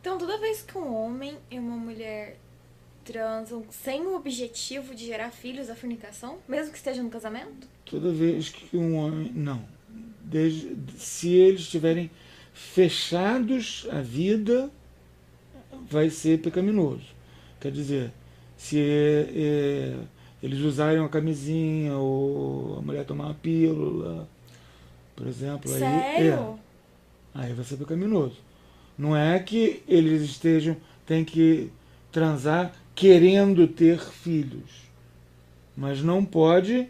Então, toda vez que um homem e uma mulher transam sem o objetivo de gerar filhos, a fornicação, mesmo que esteja no casamento? Toda vez que um homem... Não. Se eles estiverem fechados à vida, vai ser pecaminoso. Quer dizer, se eles usarem uma camisinha ou a mulher tomar uma pílula, por exemplo, Sério? aí vai ser pecaminoso. Não é que eles têm que transar querendo ter filhos, mas não pode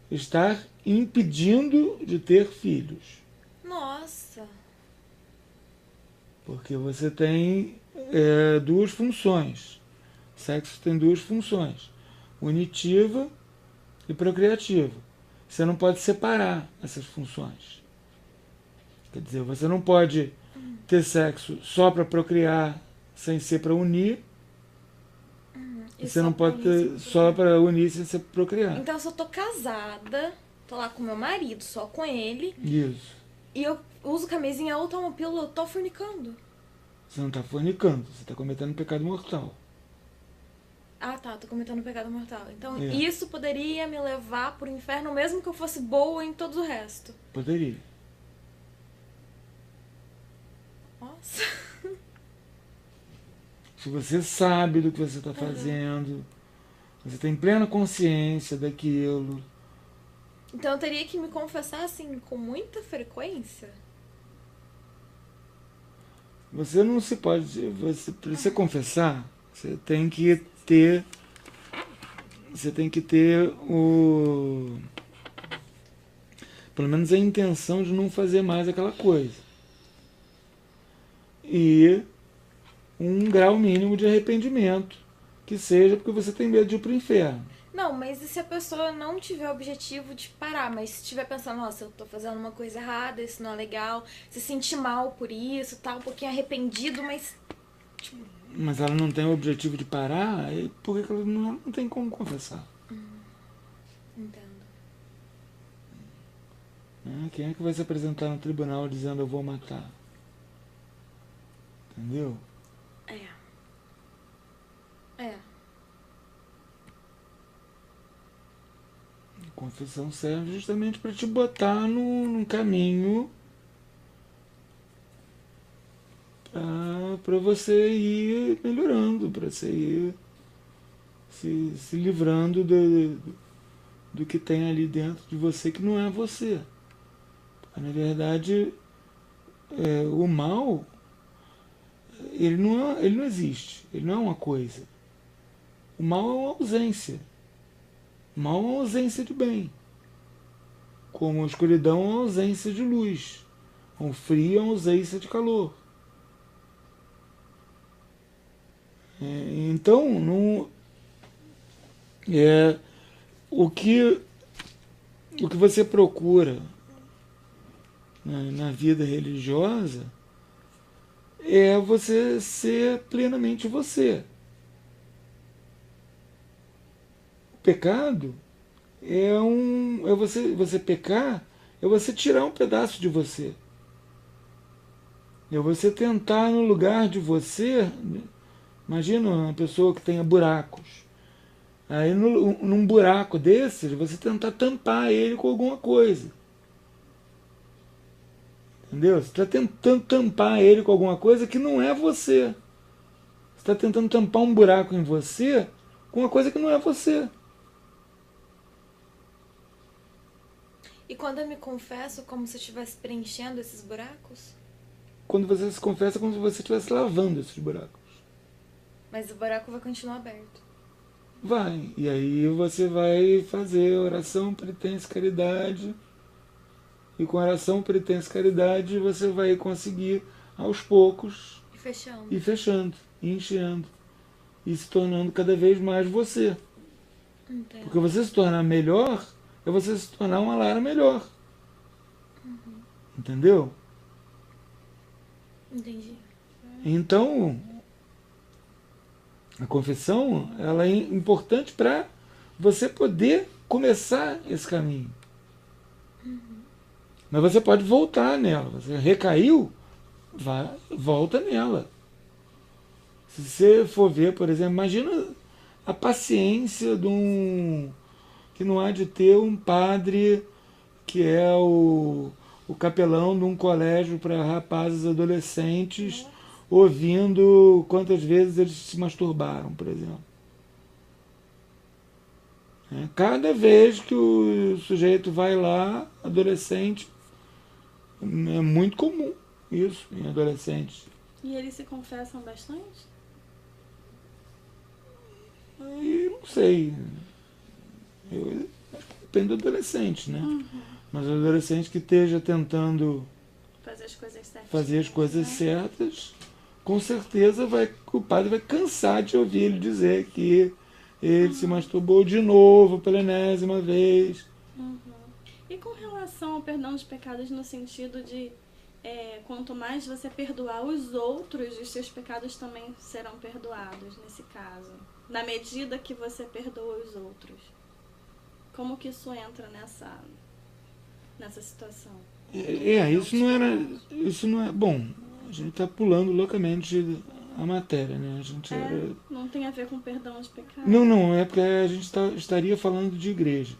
estar impedindo de ter filhos. Nossa. Porque você tem duas funções. O sexo tem duas funções: unitiva e procriativa. Você não pode separar essas funções. Quer dizer, você não pode ter sexo só para procriar, sem ser para unir. E Você só não pra pode unir, ter sem só procriar. para unir sem ser pra procriar. Então, se eu tô casada, tô lá com meu marido, só com ele, Isso. e eu uso camisinha ou tomo pílula, eu tô fornicando. Você não está fornicando, você está cometendo pecado mortal. Ah, tá, tô cometendo pecado mortal. Então, É. isso poderia me levar pro inferno, mesmo que eu fosse boa em todo o resto. Poderia. Nossa. Se você sabe do que você está fazendo, você tem plena consciência daquilo. Então, eu teria que me confessar, assim, com muita frequência? Você não se pode. Para você confessar, você tem que ter. Você tem que ter o. Pelo menos a intenção de não fazer mais aquela coisa. E um grau mínimo de arrependimento. Que seja porque você tem medo de ir para o inferno. Não, mas e se a pessoa não tiver o objetivo de parar, mas se estiver pensando, nossa, eu tô fazendo uma coisa errada, isso não é legal, se sentir mal por isso, tá um pouquinho arrependido, mas Mas ela não tem o objetivo de parar, por que ela não tem como confessar? entendo. Né? Quem é que vai se apresentar no tribunal dizendo eu vou matar? Entendeu? É. A confissão serve justamente para te botar num caminho para você ir melhorando, para você ir se livrando do que tem ali dentro de você que não é você. Porque, na verdade, o mal, ele não existe, ele não é uma coisa. O mal é uma ausência. O mal é uma ausência de bem. Como a escuridão é uma ausência de luz. O frio é uma ausência de calor. Então, o que você procura na vida religiosa é você ser plenamente você. O pecado é você pecar, é você tirar um pedaço de você. É você tentar no lugar de você. Imagina uma pessoa que tenha buracos. Aí num buraco desses, você tentar tampar ele com alguma coisa. Entendeu? Você está tentando tampar ele com alguma coisa que não é você. Você está tentando tampar um buraco em você com uma coisa que não é você. E quando eu me confesso, como se eu estivesse preenchendo esses buracos? Quando você se confessa, é como se você estivesse lavando esses buracos. Mas o buraco vai continuar aberto. Vai. E aí você vai fazer oração, penitência, caridade. E com oração, penitência, caridade, você vai conseguir, aos poucos, E fechando. ir fechando, ir enchendo. E se tornando cada vez mais você. Entendo. Porque você se tornar melhor, é você se tornar uma Lara melhor. Entendeu? Entendi. Então, a confissão, ela é importante para você poder começar esse caminho. Mas você pode voltar nela. Você recaiu, volta nela. Se você for ver, por exemplo, imagina a paciência que não há de ter um padre que é o capelão de um colégio para rapazes adolescentes, ouvindo quantas vezes eles se masturbaram, por exemplo. Cada vez que o sujeito vai lá, adolescente, é muito comum isso em adolescentes. E eles se confessam bastante? E não sei. Depende do adolescente, né? Mas o adolescente que esteja tentando Fazer as coisas certas. fazer as coisas certas, com certeza o padre vai cansar de ouvir ele dizer que ele se masturbou de novo pela enésima vez. E com relação ao perdão de pecados no sentido de quanto mais você perdoar os outros, os seus pecados também serão perdoados, nesse caso. Na medida que você perdoa os outros. Como que isso entra nessa situação? Isso não é. Bom, a gente está pulando loucamente a matéria, né? A gente Não tem a ver com perdão de pecado. Não, é porque a gente estaria falando de igreja.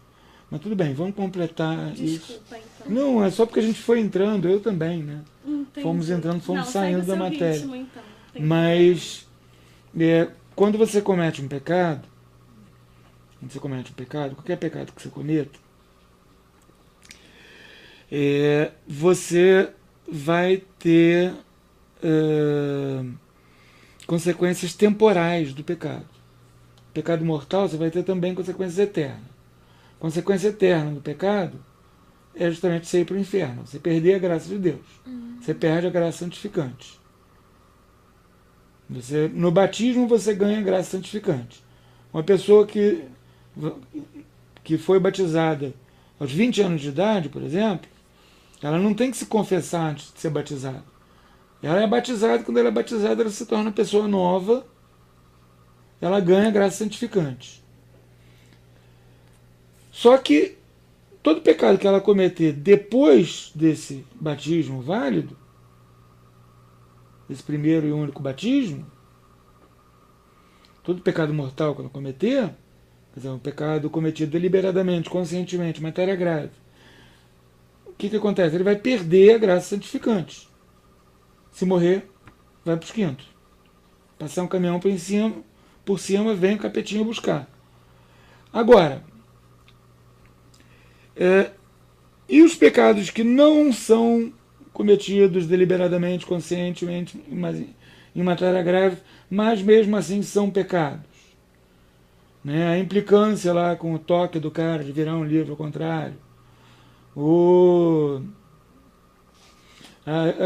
Mas tudo bem, vamos completar isso. Desculpa, então. Não, é só porque a gente foi entrando, eu também, né? Entendi. Fomos entrando, fomos Não, saindo da segue o seu matéria. ritmo, então. Tem Mas quando você comete um pecado, qualquer pecado que você cometa, você vai ter consequências temporais do pecado. Pecado mortal, você vai ter também consequências eternas. Consequência eterna do pecado é justamente você ir para o inferno, você perder a graça de Deus. Você perde a graça santificante. No batismo você ganha a graça santificante. Uma pessoa que foi batizada aos 20 anos de idade, por exemplo, ela não tem que se confessar antes de ser batizada. Ela é batizada, quando ela é batizada, ela se torna uma pessoa nova, ela ganha a graça santificante. Só que todo pecado que ela cometer depois desse batismo válido, esse primeiro e único batismo, todo pecado mortal que ela cometer, quer dizer, um pecado cometido deliberadamente, conscientemente, matéria grave, o que acontece? Ele vai perder a graça santificante. Se morrer, vai para os quintos. Passar um caminhão por cima, vem o capetinho buscar. Agora, e os pecados que não são cometidos deliberadamente, conscientemente, em matéria grave, mas mesmo assim são pecados? Né? A implicância lá com o toque do cara de virar um livro ao contrário.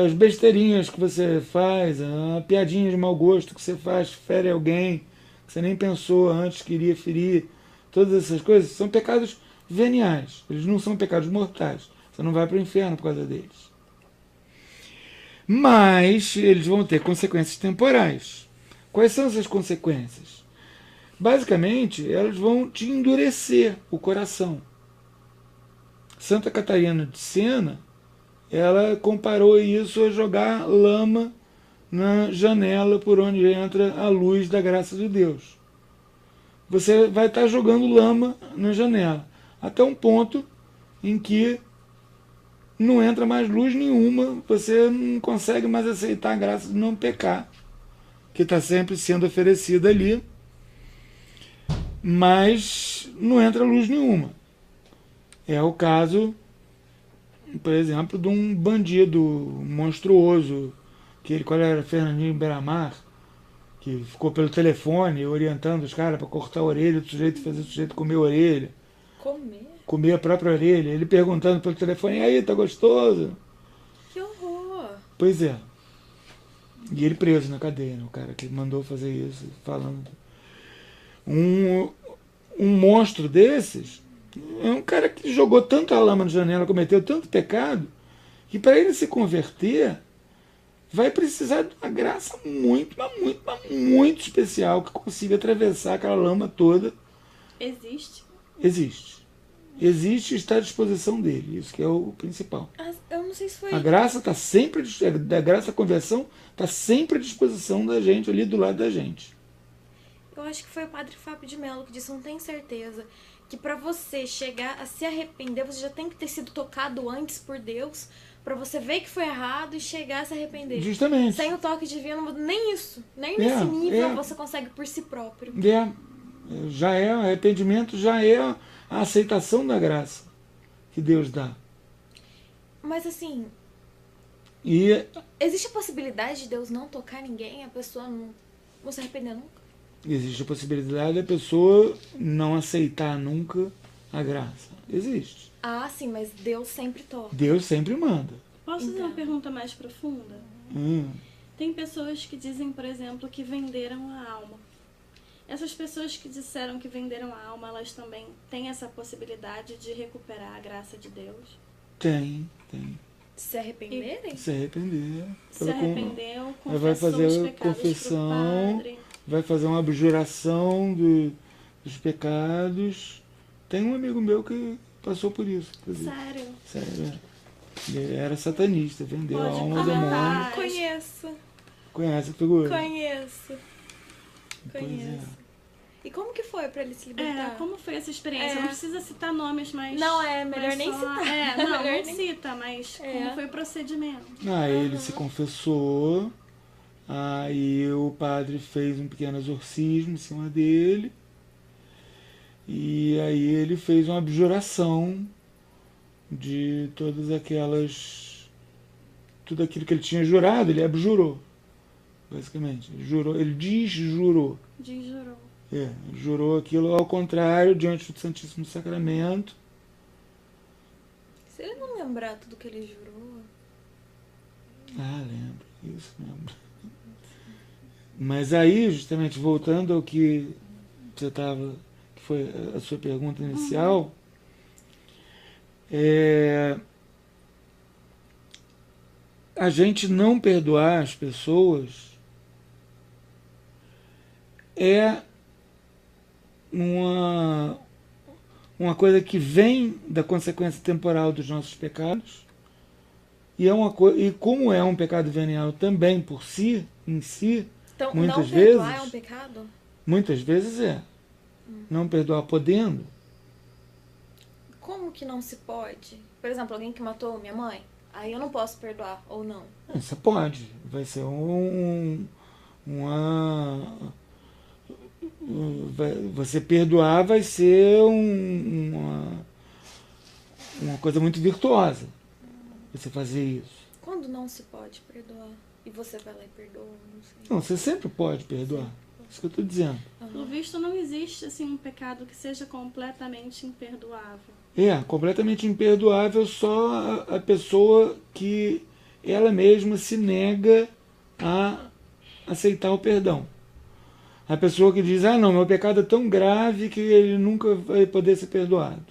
As besteirinhas que você faz, a piadinha de mau gosto que você faz, fere alguém, que você nem pensou antes que iria ferir, todas essas coisas são pecados veniais, eles não são pecados mortais, você não vai para o inferno por causa deles. Mas eles vão ter consequências temporais. Quais são essas consequências? Basicamente, elas vão te endurecer o coração. Santa Catarina de Sena, ela comparou isso a jogar lama na janela por onde entra a luz da graça de Deus. Você vai estar jogando lama na janela, até um ponto em que não entra mais luz nenhuma, você não consegue mais aceitar a graça de não pecar, que está sempre sendo oferecida ali, mas não entra luz nenhuma. É o caso, por exemplo, de um bandido monstruoso, qual era? Fernandinho Beiramar, que ficou pelo telefone orientando os caras para cortar a orelha do sujeito e fazer o sujeito comer a orelha. Comer a própria orelha. Ele perguntando pelo telefone, e aí, tá gostoso? Que horror! Pois é. E ele preso na cadeia, né? O cara que mandou fazer isso, falando. Um monstro desses é um cara que jogou tanta lama na janela, cometeu tanto pecado, que para ele se converter, vai precisar de uma graça muito, mas muito, mas muito especial, que consiga atravessar aquela lama toda. Existe? Existe. Existe e está à disposição dele. Isso que é o principal. Eu não sei se foi... A graça está sempre, a graça da conversão está sempre à disposição da gente, ali do lado da gente. Eu acho que foi o padre Fábio de Mello que disse, não tenho certeza, que para você chegar a se arrepender, você já tem que ter sido tocado antes por Deus, para você ver que foi errado e chegar a se arrepender. Justamente. Sem o toque divino, nem isso, nem nesse nível você consegue por si próprio. Já é, arrependimento já é a aceitação da graça que Deus dá. Mas assim, existe a possibilidade de Deus não tocar ninguém, a pessoa não se arrepender nunca? Existe a possibilidade da pessoa não aceitar nunca a graça. Existe. Ah, sim, mas Deus sempre toca. Deus sempre manda. Posso fazer uma pergunta mais profunda? Tem pessoas que dizem, por exemplo, que venderam a alma. Essas pessoas que disseram que venderam a alma, elas também têm essa possibilidade de recuperar a graça de Deus? Tem. Se arrependerem? Se arrepender. Se arrependeu, Vai confessou fazer os a pecados confissão, pro padre. vai fazer uma abjuração dos pecados. Tem um amigo meu que passou por isso, inclusive. Sério? Sério. Ele era satanista, vendeu a Pode alma ao comentar. demônio. Conheço. Conhece a figura? Conheço. Pois é. Conheço. E como que foi pra ele se libertar? Como foi essa experiência? É. Não precisa citar nomes, mas... Não, é melhor mas nem só- citar. Não, Melhor não nem- cita, mas como foi o procedimento? Ele se confessou, aí o padre fez um pequeno exorcismo em cima dele, e aí ele fez uma abjuração de todas aquelas... Tudo aquilo que ele tinha jurado, ele abjurou, basicamente. Ele jurou, ele desjurou. Desjurou. Ele jurou aquilo ao contrário, diante do Santíssimo Sacramento. Se ele não lembrar tudo que ele jurou... Lembro, isso lembro. Mas aí, justamente, voltando ao que você estava, que foi a sua pergunta inicial, a gente não perdoar as pessoas é uma coisa que vem da consequência temporal dos nossos pecados, e como é um pecado venial também por si, em si, Então, muitas não perdoar vezes, é um pecado? muitas vezes não perdoar podendo. Como que não se pode? Por exemplo, alguém que matou minha mãe, aí eu não posso perdoar, ou não? Você pode, vai ser você perdoar vai ser uma coisa muito virtuosa, você fazer isso. Quando não se pode perdoar? E você vai lá e perdoa, não sei. Não, você sempre pode perdoar. Isso que eu estou dizendo. Pelo visto, não existe assim, um pecado que seja completamente imperdoável. Completamente imperdoável só a pessoa que ela mesma se nega a aceitar o perdão. A pessoa que diz, não, meu pecado é tão grave que ele nunca vai poder ser perdoado.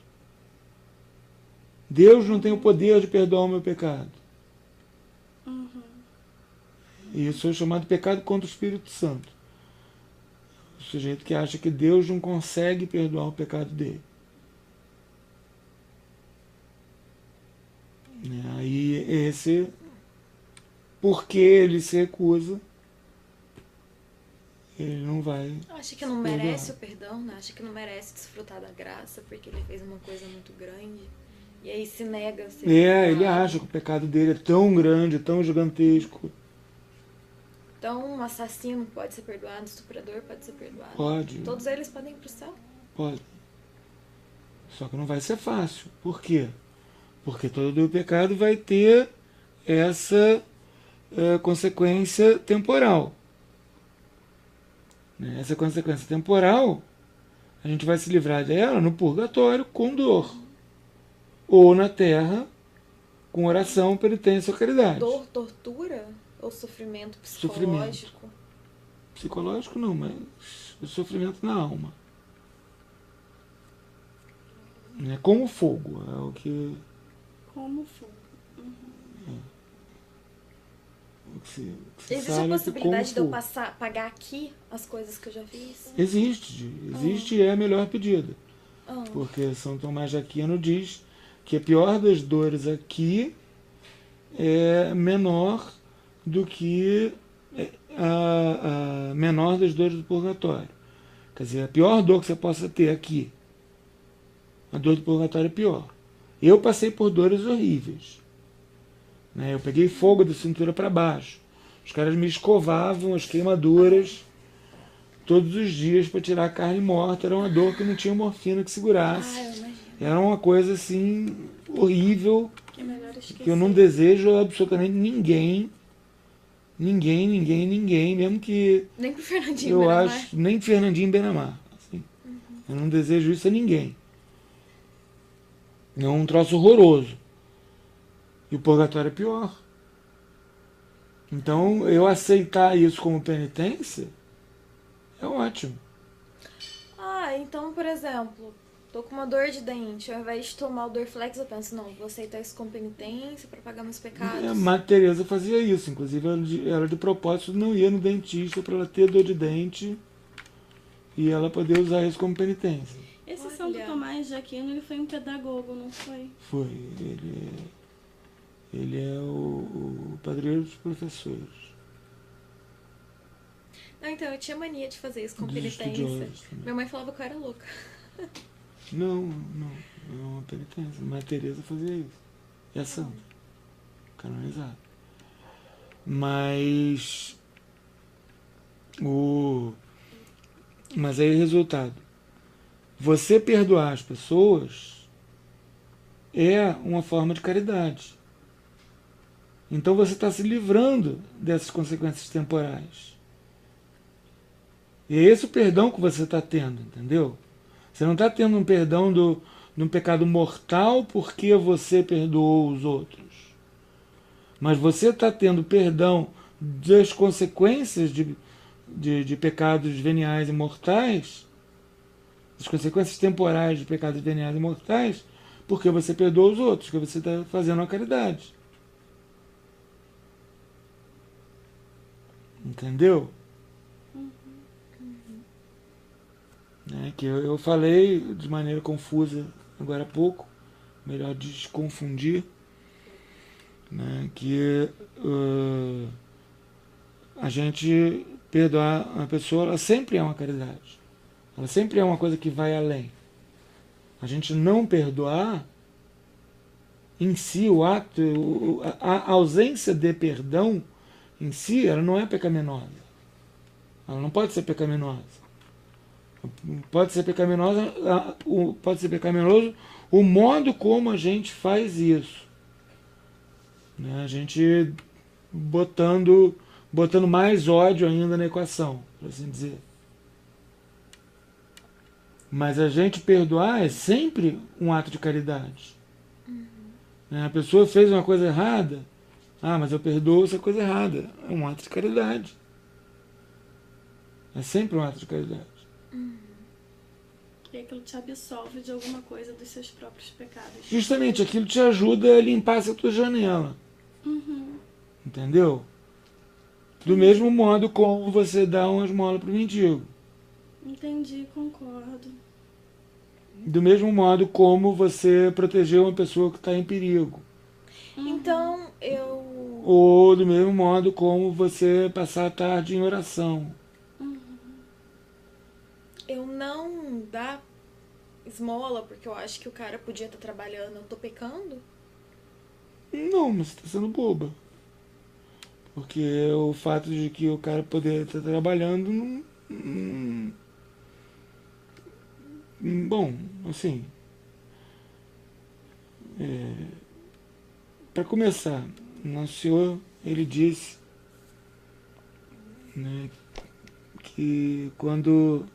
Deus não tem o poder de perdoar o meu pecado. E isso é chamado pecado contra o Espírito Santo. O sujeito que acha que Deus não consegue perdoar o pecado dele. Aí esse, porque ele se recusa, ele não vai... Acha que não merece o perdão, né? Acha que não merece desfrutar da graça porque ele fez uma coisa muito grande. E aí se nega a ser perdoado. Ele acha que o pecado dele é tão grande, tão gigantesco. Então, um assassino pode ser perdoado, um estuprador pode ser perdoado. Pode. Todos eles podem ir pro céu. Pode. Só que não vai ser fácil. Por quê? Porque todo o pecado vai ter essa consequência temporal. Essa consequência temporal, a gente vai se livrar dela no purgatório com dor. Ou na terra, com oração, penitência ou caridade. Dor, tortura ou sofrimento psicológico? Psicológico não, mas o sofrimento na alma. É como fogo, é o que... Como fogo. o que se Existe sabe a é que possibilidade de como eu fogo. pagar aqui as coisas que eu já fiz? Existe e é a melhor pedida. Ah. Porque São Tomás de Aquino diz que a pior das dores aqui é menor do que a menor das dores do purgatório. Quer dizer, a pior dor que você possa ter aqui, a dor do purgatório é pior. Eu passei por dores horríveis. Eu peguei fogo da cintura para baixo. Os caras me escovavam as queimaduras todos os dias para tirar a carne morta. Era uma dor que não tinha morfina que segurasse. Eu imagino. Era uma coisa assim horrível, É melhor esquecer. que eu não desejo absolutamente ninguém, mesmo que Nem pro Fernandinho eu Beiramar. acho, nem Fernandinho Beiramar. Assim. Eu não desejo isso a ninguém. É um troço horroroso. E o purgatório é pior. Então, eu aceitar isso como penitência é ótimo. Então, por exemplo, tô com uma dor de dente. Ao invés de tomar o Dorflex, eu penso, não, vou aceitar isso com penitência pra pagar meus pecados. Madre Teresa fazia isso, inclusive ela de propósito não ia no dentista para ela ter dor de dente e ela poder usar isso como penitência. Esse Olha. Santo Tomás de Aquino, ele foi um pedagogo, não foi? Foi, ele é o padroeiro dos professores. Não, então, eu tinha mania de fazer isso com Dos penitência. estudiosos também. Minha mãe falava que eu era louca. Não é uma penitência. Madre Teresa fazia isso. E é santa, canonizada. Mas aí, resultado, você perdoar as pessoas é uma forma de caridade. Então você está se livrando dessas consequências temporais. E é esse o perdão que você está tendo, entendeu? Você não está tendo um perdão de um pecado mortal porque você perdoou os outros. Mas você está tendo perdão das consequências de pecados veniais e mortais, das consequências temporais de pecados veniais e mortais, porque você perdoou os outros, porque você está fazendo a caridade. Entendeu? Que eu falei de maneira confusa agora há pouco, melhor desconfundir, né, que a gente perdoar uma pessoa, ela sempre é uma caridade, ela sempre é uma coisa que vai além. A gente não perdoar em si, o ato, a ausência de perdão em si, ela não é pecaminosa, ela não pode ser pecaminosa. Pode ser pecaminoso o modo como a gente faz isso, né? A gente botando mais ódio ainda na equação, por assim dizer. Mas a gente perdoar é sempre um ato de caridade. A pessoa fez uma coisa errada, mas eu perdoo essa coisa errada. É um ato de caridade. É sempre um ato de caridade. E aquilo te absolve de alguma coisa dos seus próprios pecados. Justamente, aquilo te ajuda a limpar essa tua janela. Entendeu? Do mesmo modo como você dá uma esmola para o mendigo. Entendi, concordo. Do mesmo modo como você protegeu uma pessoa que está em perigo. Então, Ou do mesmo modo como você passar a tarde em oração. eu não dar esmola porque eu acho que o cara podia estar trabalhando, eu tô pecando? Não, mas você está sendo boba. Porque o fato de que o cara poder estar trabalhando bom, assim, para começar, Nosso Senhor, ele disse, né, que quando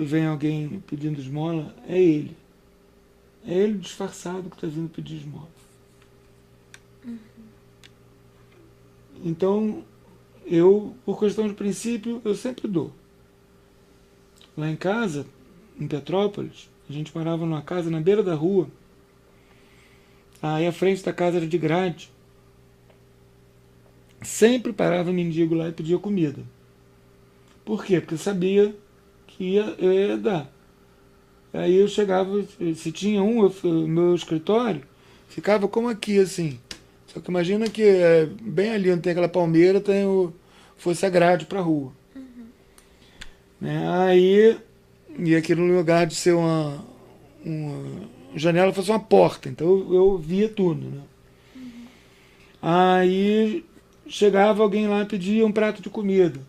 vem alguém pedindo esmola, é ele. É ele disfarçado que está vindo pedir esmola. Então, eu, por questão de princípio, eu sempre dou. Lá em casa, em Petrópolis, a gente morava numa casa na beira da rua. Aí a frente da casa era de grade. Sempre parava mendigo lá e pedia comida. Por quê? Porque eu sabia que eu ia dar. Aí eu chegava, se tinha o meu escritório ficava como aqui, assim. Só que imagina que bem ali onde tem aquela palmeira fosse a grade para a rua. Né? Aí, e aqui no lugar de ser uma janela fosse uma porta, então eu via tudo. Né? Aí chegava alguém lá e pedia um prato de comida.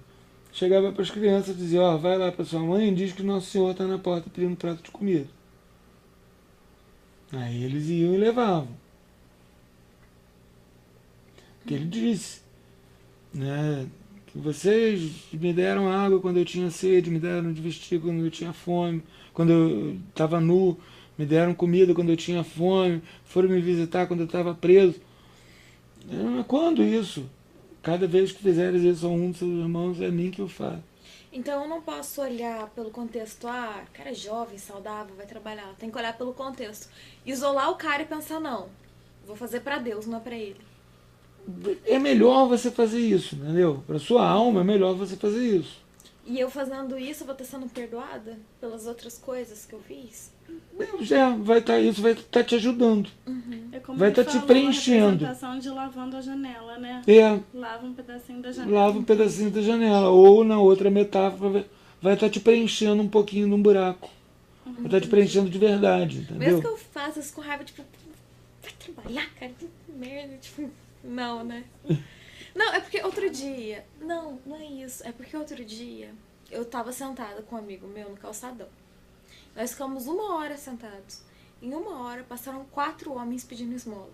Chegava para as crianças e dizia, vai lá para sua mãe e diz que Nosso Senhor está na porta pedindo um prato de comida. Aí eles iam e levavam. Que ele disse, né, que vocês me deram água quando eu tinha sede, me deram de vestir quando eu tinha fome, quando eu estava nu, me deram comida quando eu tinha fome, foram me visitar quando eu estava preso. Quando isso? Cada vez que fizeres isso a um dos seus irmãos, é a mim que eu faço. Então eu não posso olhar pelo contexto, cara é jovem, saudável, vai trabalhar. Tem que olhar pelo contexto. Isolar o cara e pensar, não, vou fazer pra Deus, não é pra ele. É melhor você fazer isso, entendeu? Para sua alma é melhor você fazer isso. E eu fazendo isso, eu vou estar sendo perdoada pelas outras coisas que eu fiz? Já vai estar isso, vai estar te ajudando. É como Vai ele estar te falou, preenchendo. a representação de lavando a janela, né? Lava um pedacinho da janela. Lava um pedacinho da janela. Ou na outra metáfora, vai estar te preenchendo um pouquinho num buraco. Vai estar te preenchendo de verdade, entendeu? Mesmo que eu faça isso com raiva, tipo, vai trabalhar, cara, que merda, tipo, não, né? Não, é porque outro dia, não é isso, é porque outro dia eu tava sentada com um amigo meu no calçadão. Nós ficamos 1 hora sentados. Em 1 hora passaram 4 homens pedindo esmola.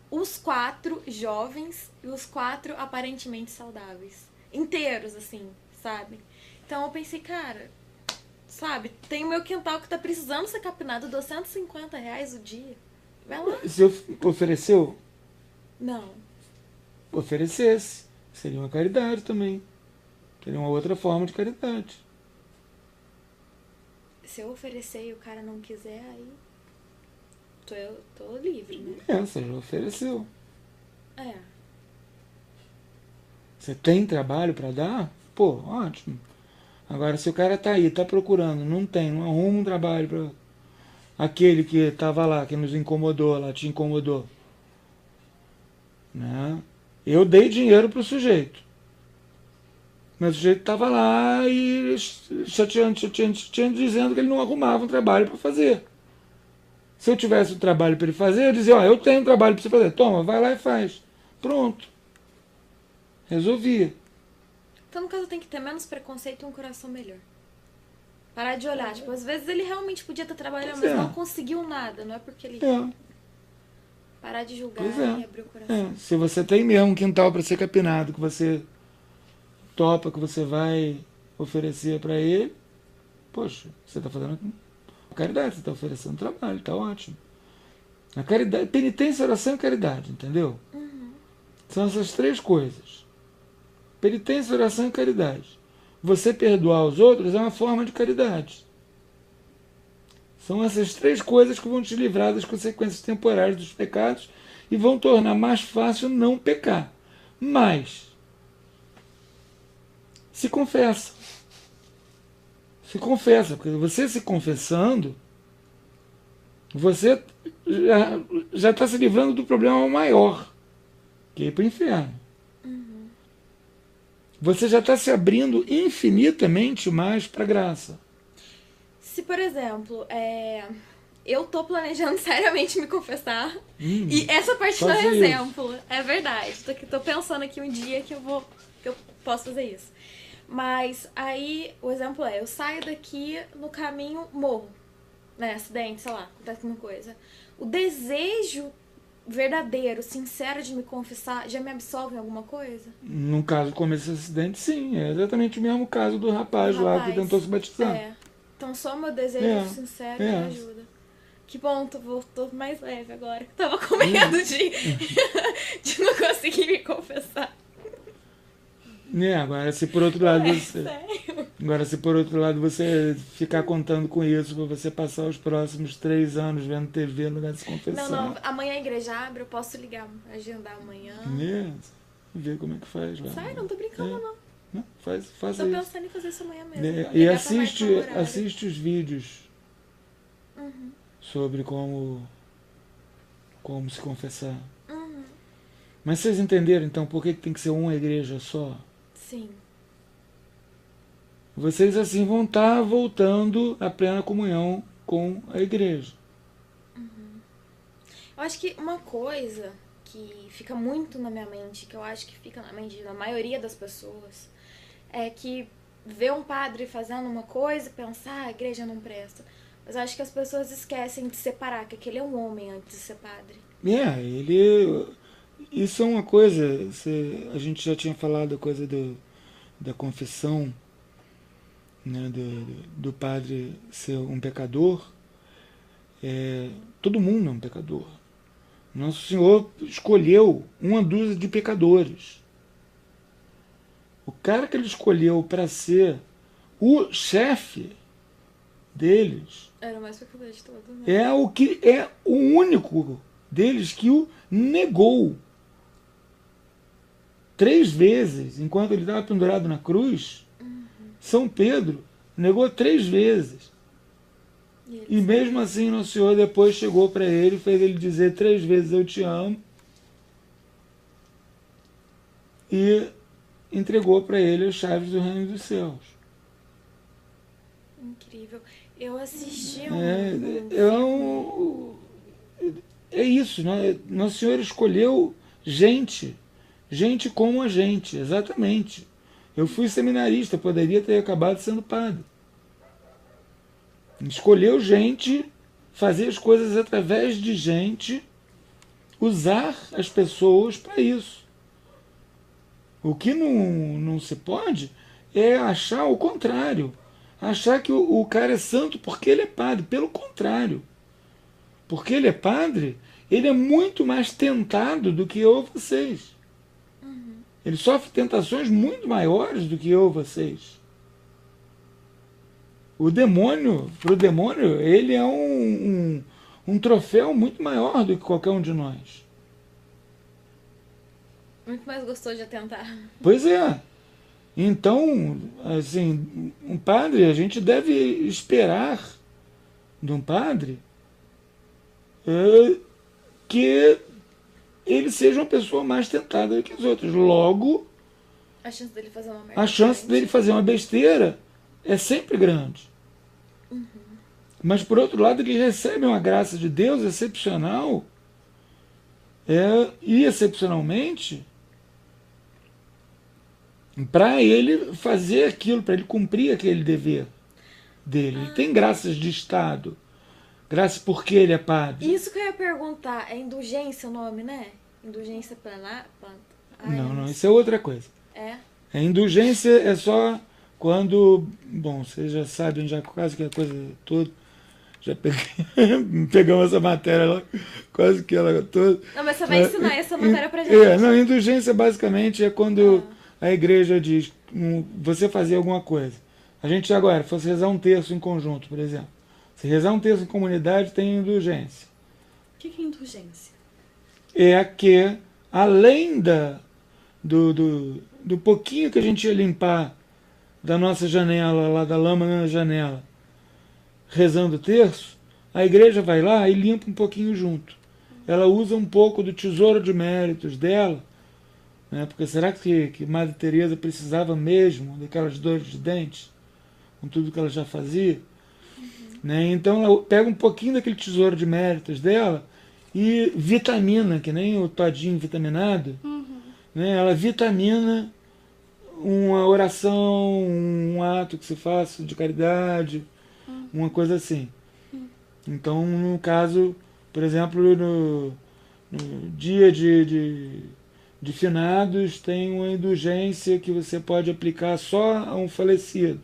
Os 4 jovens e os 4 aparentemente saudáveis. Inteiros, assim, sabe? Então eu pensei, cara, sabe, tem o meu quintal que tá precisando ser capinado, R$250 o dia. Vai lá. Se ofereceu, Não. oferecesse. Seria uma caridade também. Seria uma outra forma de caridade. Se eu oferecer e o cara não quiser, aí eu tô livre, né? Você já ofereceu. É. Você tem trabalho para dar? Pô, ótimo. Agora, se o cara tá aí, tá procurando, não tem, não arruma um trabalho para aquele que tava lá, que nos incomodou, lá te incomodou, né? Eu dei dinheiro pro sujeito. Mas o sujeito tava lá e chateando, dizendo que ele não arrumava um trabalho para fazer. Se eu tivesse um trabalho para ele fazer, eu dizia, eu tenho um trabalho para você fazer. Toma, vai lá e faz. Pronto. Resolvia. Então, no caso, tem que ter menos preconceito e um coração melhor. Parar de olhar. Tipo, às vezes ele realmente podia estar trabalhando, mas não conseguiu nada. Não é porque ele... Parar de julgar e abrir o coração. Se você tem mesmo um quintal para ser capinado, que você topa, que você vai oferecer para ele, poxa, você está fazendo caridade, você está oferecendo trabalho, está ótimo. A caridade, penitência, oração e caridade, entendeu? São essas 3 coisas. Penitência, oração e caridade. Você perdoar os outros é uma forma de caridade. São essas 3 coisas que vão te livrar das consequências temporárias dos pecados e vão tornar mais fácil não pecar. Mas se confessa. Se confessa, porque você se confessando, você já está se livrando do problema maior, que é ir para o inferno. Você já está se abrindo infinitamente mais para a graça. Se, por exemplo, eu tô planejando seriamente me confessar, e essa parte não é exemplo, é verdade. Tô pensando aqui um dia que eu posso fazer isso. Mas aí, o exemplo é, eu saio daqui, no caminho morro, né, acidente, sei lá, acontece alguma coisa. O desejo verdadeiro, sincero de me confessar, já me absolve em alguma coisa? No caso como esse acidente, sim. É exatamente o mesmo caso do rapaz lá que tentou se batizar. Então só o meu desejo sincero me ajuda. Que bom, tô mais leve agora. Tava com medo de não conseguir me confessar. Agora se por outro lado você ficar contando com isso para você passar os próximos 3 anos vendo TV no lugar de se confessar. Não, amanhã a igreja abre, eu posso ligar, agendar amanhã. Ver como é que faz lá. Sério, não tô brincando não. Faz tô isso. Tô pensando em fazer isso amanhã mesmo. E assiste os vídeos sobre como se confessar. Mas vocês entenderam então por que tem que ser uma igreja só? Sim. Vocês assim vão estar voltando à plena comunhão com a igreja. Eu acho que uma coisa que fica muito na minha mente, que eu acho que fica na mente da maioria das pessoas, é que vê um padre fazendo uma coisa e pensar, a igreja não presta. Mas eu acho que as pessoas esquecem de separar, que aquele é um homem antes de ser padre. Isso é uma coisa, a gente já tinha falado a coisa da confissão, né, do padre ser um pecador. Todo mundo é um pecador. Nosso Senhor escolheu uma dúzia de pecadores. O cara que ele escolheu para ser o chefe deles Era o mais pecador de todos, né? é o único deles que o negou 3 vezes, enquanto ele estava pendurado na cruz. São Pedro negou 3 vezes. E mesmo assim, Nosso Senhor depois chegou para ele e fez ele dizer 3 vezes: eu te amo. E entregou para ele as chaves do reino dos céus. Incrível. Eu assisti É isso, né? Nosso Senhor escolheu gente como a gente, exatamente. Eu fui seminarista, poderia ter acabado sendo padre. Escolheu gente, fazer as coisas através de gente, usar as pessoas para isso. O que não se pode é achar o contrário. Achar que o cara é santo porque ele é padre. Pelo contrário. Porque ele é padre, ele é muito mais tentado do que eu ou vocês. Ele sofre tentações muito maiores do que eu ou vocês. O demônio, para o demônio, ele é um troféu muito maior do que qualquer um de nós. Muito mais gostoso de atentar. Pois é. Então, assim, um padre, a gente deve esperar de um padre que ele seja uma pessoa mais tentada do que os outros. Logo, A chance dele fazer uma merda. a chance dele fazer uma besteira é sempre grande. Mas, por outro lado, ele recebe uma graça de Deus excepcional e, excepcionalmente, para ele fazer aquilo, para ele cumprir aquele dever dele. Ele tem graças de Estado. Graças porque ele é padre. Isso que eu ia perguntar. É indulgência o nome, né? Indulgência plenar? Não, isso é outra coisa. É? A indulgência é só quando... Bom, vocês já sabem já quase que a coisa toda. Já pegamos essa matéria lá, quase que ela toda. Não, mas você vai ensinar essa matéria pra gente. Não, indulgência basicamente é quando a igreja diz você fazer alguma coisa. A gente agora fosse rezar um terço em conjunto, por exemplo. Se rezar um terço em comunidade, tem indulgência. O que é indulgência? É que, além do pouquinho que a gente ia limpar da nossa janela, lá da lama na janela, rezando o terço, a igreja vai lá e limpa um pouquinho junto. Ela usa um pouco do tesouro de méritos dela, né? Porque será que Madre Teresa precisava mesmo daquelas dores de dente, com tudo que ela já fazia? Né? Então ela pega um pouquinho daquele tesouro de méritos dela e vitamina, que nem o todinho vitaminado, né? Ela vitamina uma oração, um ato que se faça de caridade, uma coisa assim. Então, no caso, por exemplo, no dia de finados, tem uma indulgência que você pode aplicar só a um falecido,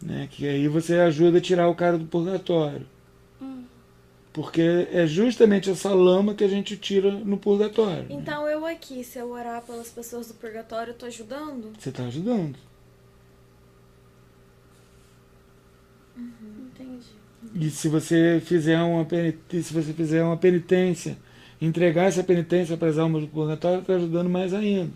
né? Que aí você ajuda a tirar o cara do purgatório. Porque é justamente essa lama que a gente tira no purgatório. Então né? eu aqui, se eu orar pelas pessoas do purgatório, eu tô ajudando? Você está ajudando. Entendi. E se você fizer uma penitência, entregar essa penitência para as almas do purgatório, está ajudando mais ainda.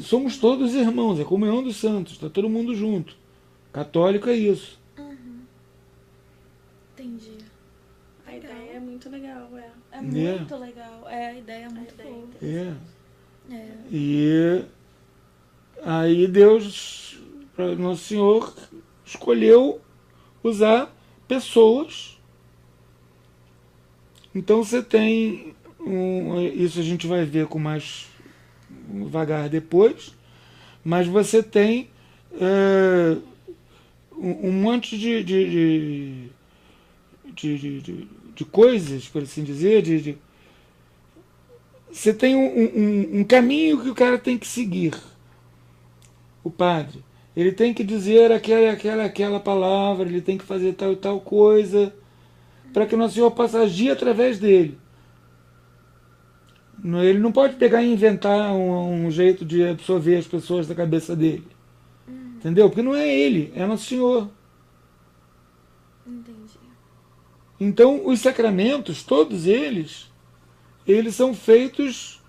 Somos todos irmãos, é comunhão dos santos, está todo mundo junto. Católico é isso. Entendi. A ideia é muito legal, É muito legal. A ideia é muito boa. E aí Deus, Nosso Senhor, escolheu usar pessoas. Então você tem, isso a gente vai ver com mais vagar depois, mas você tem um monte de coisas, por assim dizer, você tem um caminho que o cara tem que seguir. O padre, ele tem que dizer aquela palavra, ele tem que fazer tal e tal coisa, para que Nosso Senhor possa agir através dele. Ele não pode pegar e inventar um jeito de absorver as pessoas da cabeça dele. Entendeu? Porque não é ele, é Nosso Senhor. Entendi. Então, os sacramentos, todos eles são feitos,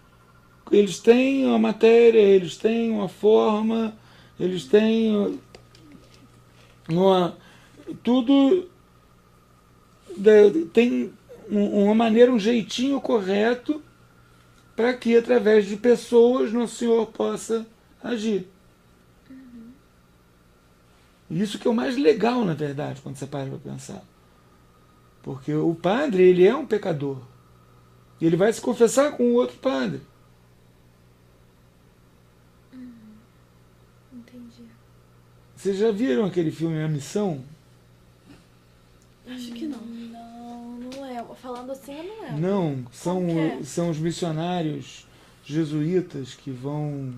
eles têm uma matéria, eles têm uma forma, eles têm tudo tem uma maneira, um jeitinho correto para que, através de pessoas, Nosso Senhor possa agir. Isso que é o mais legal, na verdade, quando você para para pensar. Porque o padre, ele é um pecador. E ele vai se confessar com o outro padre. Entendi. Vocês já viram aquele filme A Missão? Acho que não. Não é. Falando assim, eu não lembro. Não, Como que é? são os missionários jesuítas que vão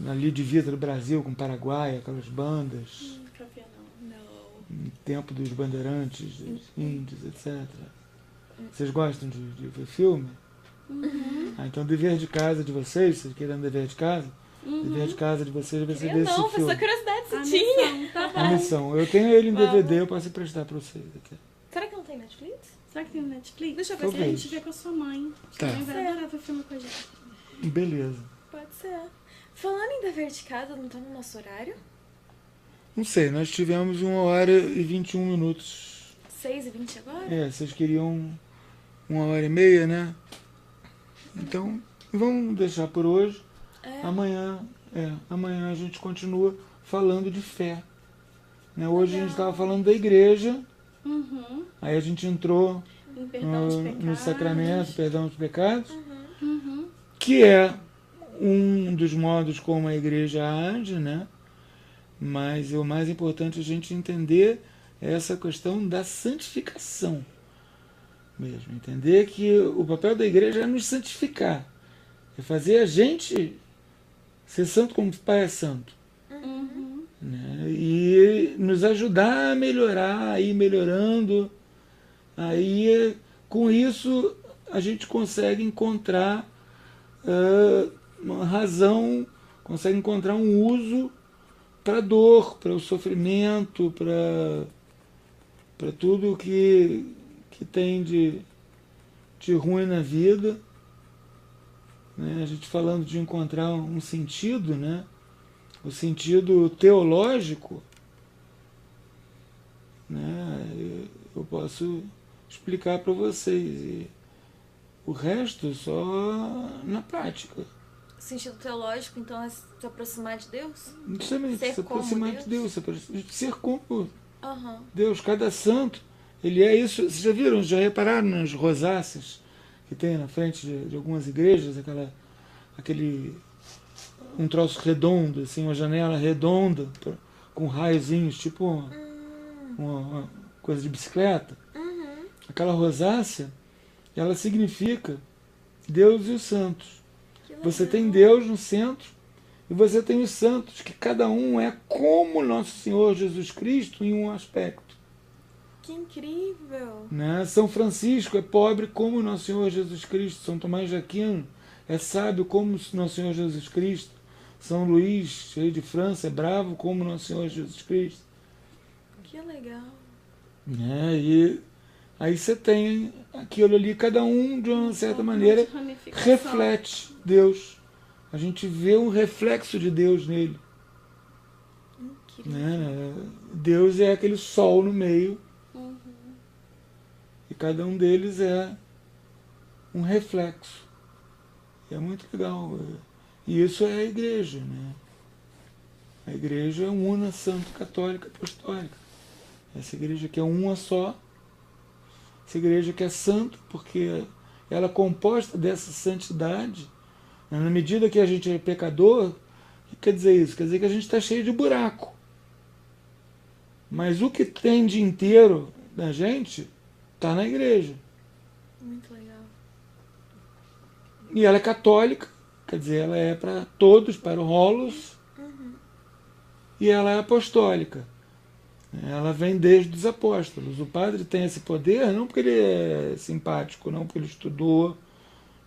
ali divisa do Brasil com o Paraguai, aquelas bandas, Nunca vi, não. no tempo dos bandeirantes, dos índios, etc. Vocês gostam de ver filme? Então o dever de casa de vocês querendo dever de casa, dever de casa de vocês vai ser ver esse Não, foi filme. só curiosidade se A tinha. missão, tá bom. A Missão. Eu tenho ele em Vamos. DVD, eu posso emprestar para vocês aqui. Será que não tem Netflix? Será que tem no Netflix? Deixa eu ver Se a Talvez. gente vê com a sua mãe. Tá. Sua mãe vai adorar ver filme com a gente. Beleza. Pode ser. Falando em dever de casa, não tá no nosso horário? Não sei, nós tivemos 1h21. 6h20 agora? Vocês queriam 1h30, né? Então, vamos deixar por hoje. É. Amanhã a gente continua falando de fé. Né? Hoje a gente estava falando da igreja, Uhum. aí a gente entrou Em perdão de pecados. no sacramento, perdão dos pecados, Uhum. que é um dos modos como a igreja age, né? Mas o mais importante é a gente entender essa questão da santificação mesmo. Entender que o papel da igreja é nos santificar. É fazer a gente ser santo como o Pai é santo. Uhum. Né? E nos ajudar a melhorar, a ir melhorando. Aí, com isso, a gente consegue encontrar uma razão, consegue encontrar um uso para a dor, para o sofrimento, para tudo que tem de ruim na vida. Né? A gente falando de encontrar um sentido, né? O sentido teológico, né? Eu posso explicar para vocês. E o resto só na prática. Sentido teológico, então, é se aproximar de Deus? Justamente, Ser se aproximar como de Deus, ser como Aham. Deus. Cada santo, ele é isso. Vocês já viram, já repararam nas rosáceas que tem na frente de algumas igrejas, um troço redondo, assim, uma janela redonda, com raiozinhos, tipo uma coisa de bicicleta. Uhum. Aquela rosácea, ela significa Deus e os santos. Que Você legal. tem Deus no centro e você tem os santos, que cada um é como Nosso Senhor Jesus Cristo em um aspecto. Que incrível. Né? São Francisco é pobre como Nosso Senhor Jesus Cristo. São Tomás de Aquino é sábio como Nosso Senhor Jesus Cristo. São Luís, rei de França, é bravo como Nosso Senhor Jesus Cristo. Que legal. Né? E aí você tem aquilo ali, cada um, de uma certa maneira, Ramificação. reflete Deus. A gente vê um reflexo de Deus nele. Incrível. Né? Deus é aquele sol no meio. Uhum. E cada um deles é um reflexo. E é muito legal. E isso é a igreja. Né? A igreja é una, santa, católica, apostólica. Essa igreja que é uma só. Essa igreja que é santa, porque ela é composta dessa santidade. Na medida que a gente é pecador, o que quer dizer isso? Quer dizer que a gente está cheio de buraco. Mas o que tem de inteiro da gente está na igreja. Muito legal. E ela é católica, quer dizer, ela é para todos, para o rolos. Uhum. E ela é apostólica. Ela vem desde os apóstolos. O padre tem esse poder não porque ele é simpático, não porque ele estudou,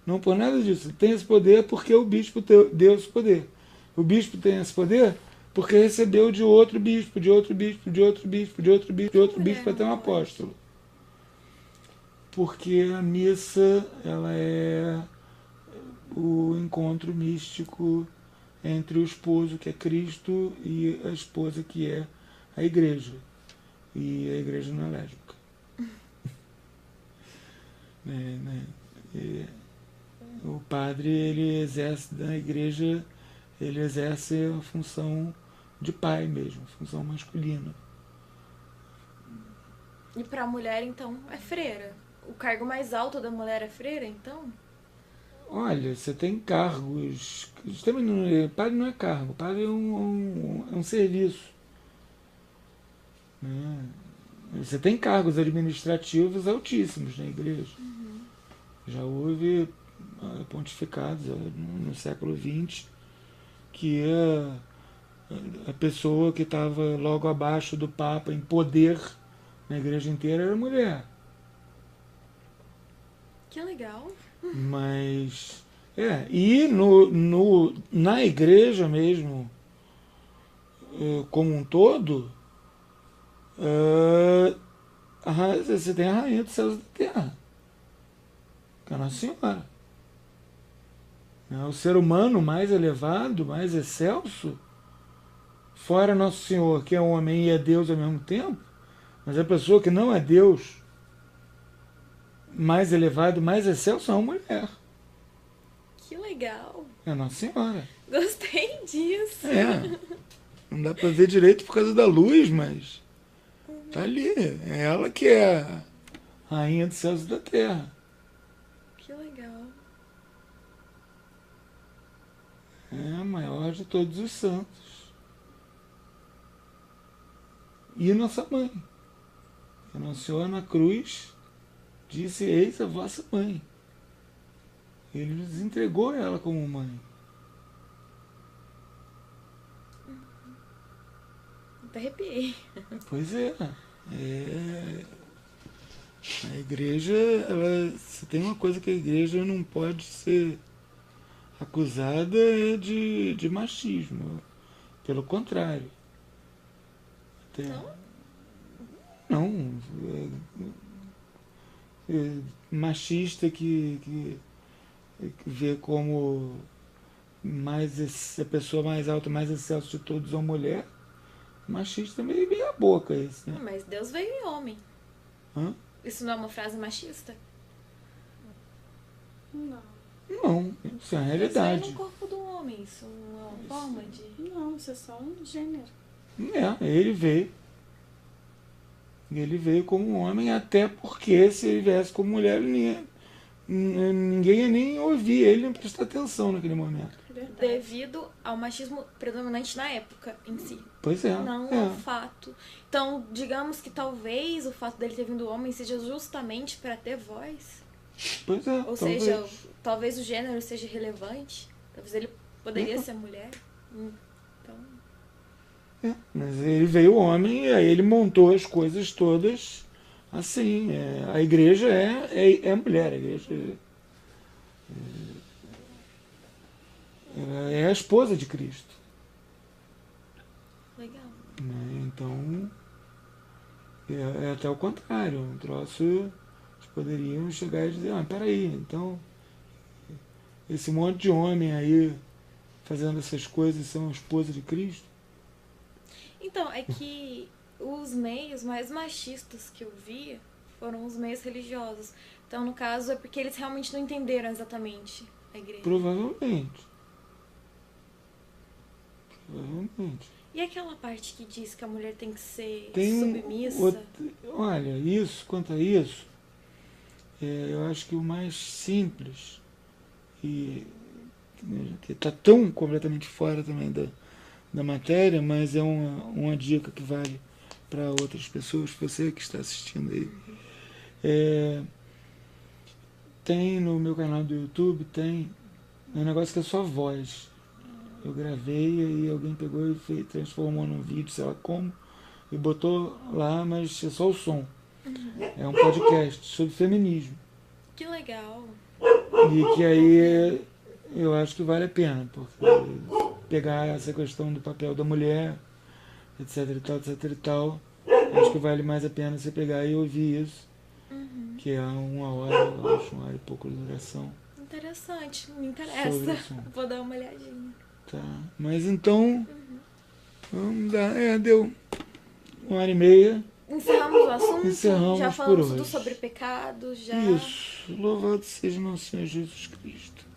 não por nada disso. Ele tem esse poder porque o bispo deu esse poder. O bispo tem esse poder porque recebeu de outro bispo, de outro bispo, de outro bispo, de outro bispo, de outro bispo até um apóstolo. Porque a missa, ela é o encontro místico entre o esposo, que é Cristo, e a esposa, que é a igreja. E a igreja não é lésbica. O padre, ele exerce na igreja, ele exerce a função de pai mesmo, a função masculina. E para a mulher, então, é freira. O cargo mais alto da mulher é freira, então? Olha, você tem cargos. Padre não é cargo, padre é um serviço. Né? Você tem cargos administrativos altíssimos na igreja. Já houve pontificados no século XX que a pessoa que estava logo abaixo do Papa em poder na igreja inteira era mulher. Que legal. Mas. E na igreja mesmo, como um todo, você tem a rainha dos céus e da terra, que é a Nossa Senhora. O ser humano mais elevado, mais excelso, fora Nosso Senhor, que é homem e é Deus ao mesmo tempo, mas a pessoa que não é Deus, mais elevado, mais excelso, é uma mulher. Que legal. É Nossa Senhora. Gostei disso. Não dá pra ver direito por causa da luz, mas tá ali. É ela que é a rainha dos céus e da terra. Que legal. É a maior de todos os santos. E nossa mãe. Que anunciou na cruz, disse: eis a vossa mãe. Ele nos entregou ela como mãe. Até arrepiei. Pois é. A igreja, se tem uma coisa que a igreja não pode ser acusada é de machismo. Pelo contrário. Não. Machista que vê como a pessoa mais alta, mais excelso de todos é uma mulher. Machista meio meia boca esse, né? Mas Deus veio em homem. Hã? Isso não é uma frase machista? Não, isso é a Deus realidade. veio no corpo do homem. Isso não é uma forma de... Não, isso é só um gênero. Ele veio. Ele veio como um homem, até porque se ele viesse como mulher, ninguém ia nem ouvir ele, nem prestar atenção naquele momento. Verdade. Devido ao machismo predominante na época em si. Pois é. Não ao fato. Então, digamos que talvez o fato dele ter vindo homem seja justamente para ter voz. Pois é. Ou seja, talvez o gênero seja relevante. Talvez ele poderia ser mulher. Então... Mas ele veio homem e aí ele montou as coisas todas assim. A igreja é mulher. A igreja é a esposa de Cristo. Legal. Então, é até o contrário. Um troço, eles poderiam chegar e dizer: peraí, então, esse monte de homem aí fazendo essas coisas são a esposa de Cristo? Então, é que os meios mais machistas que eu via foram os meios religiosos. Então, no caso, é porque eles realmente não entenderam exatamente a igreja. Provavelmente. E aquela parte que diz que a mulher tem que ser Tem submissa? Olha, quanto a isso, eu acho que o mais simples, e que está tão completamente fora também da matéria, mas é uma dica que vale para outras pessoas, você que está assistindo aí. Tem no meu canal do YouTube, tem um negócio que é só voz. Eu gravei e alguém pegou e transformou num vídeo, sei lá como. e botou lá, mas é só o som. É um podcast sobre feminismo. Que legal. E que aí eu acho que vale a pena, porque pegar essa questão do papel da mulher, etc e tal, etc e tal, acho que vale mais a pena você pegar e ouvir isso, que é 1 hora, eu acho, 1 hora e pouco de duração. Interessante, me Sobre o interessa. assunto. Vou dar uma olhadinha. Tá, mas então, vamos dar, deu 1 hora e meia. Encerramos o assunto? Encerramos já por falamos hoje. sobre pecados, já. Isso, louvado seja nosso Senhor Jesus Cristo.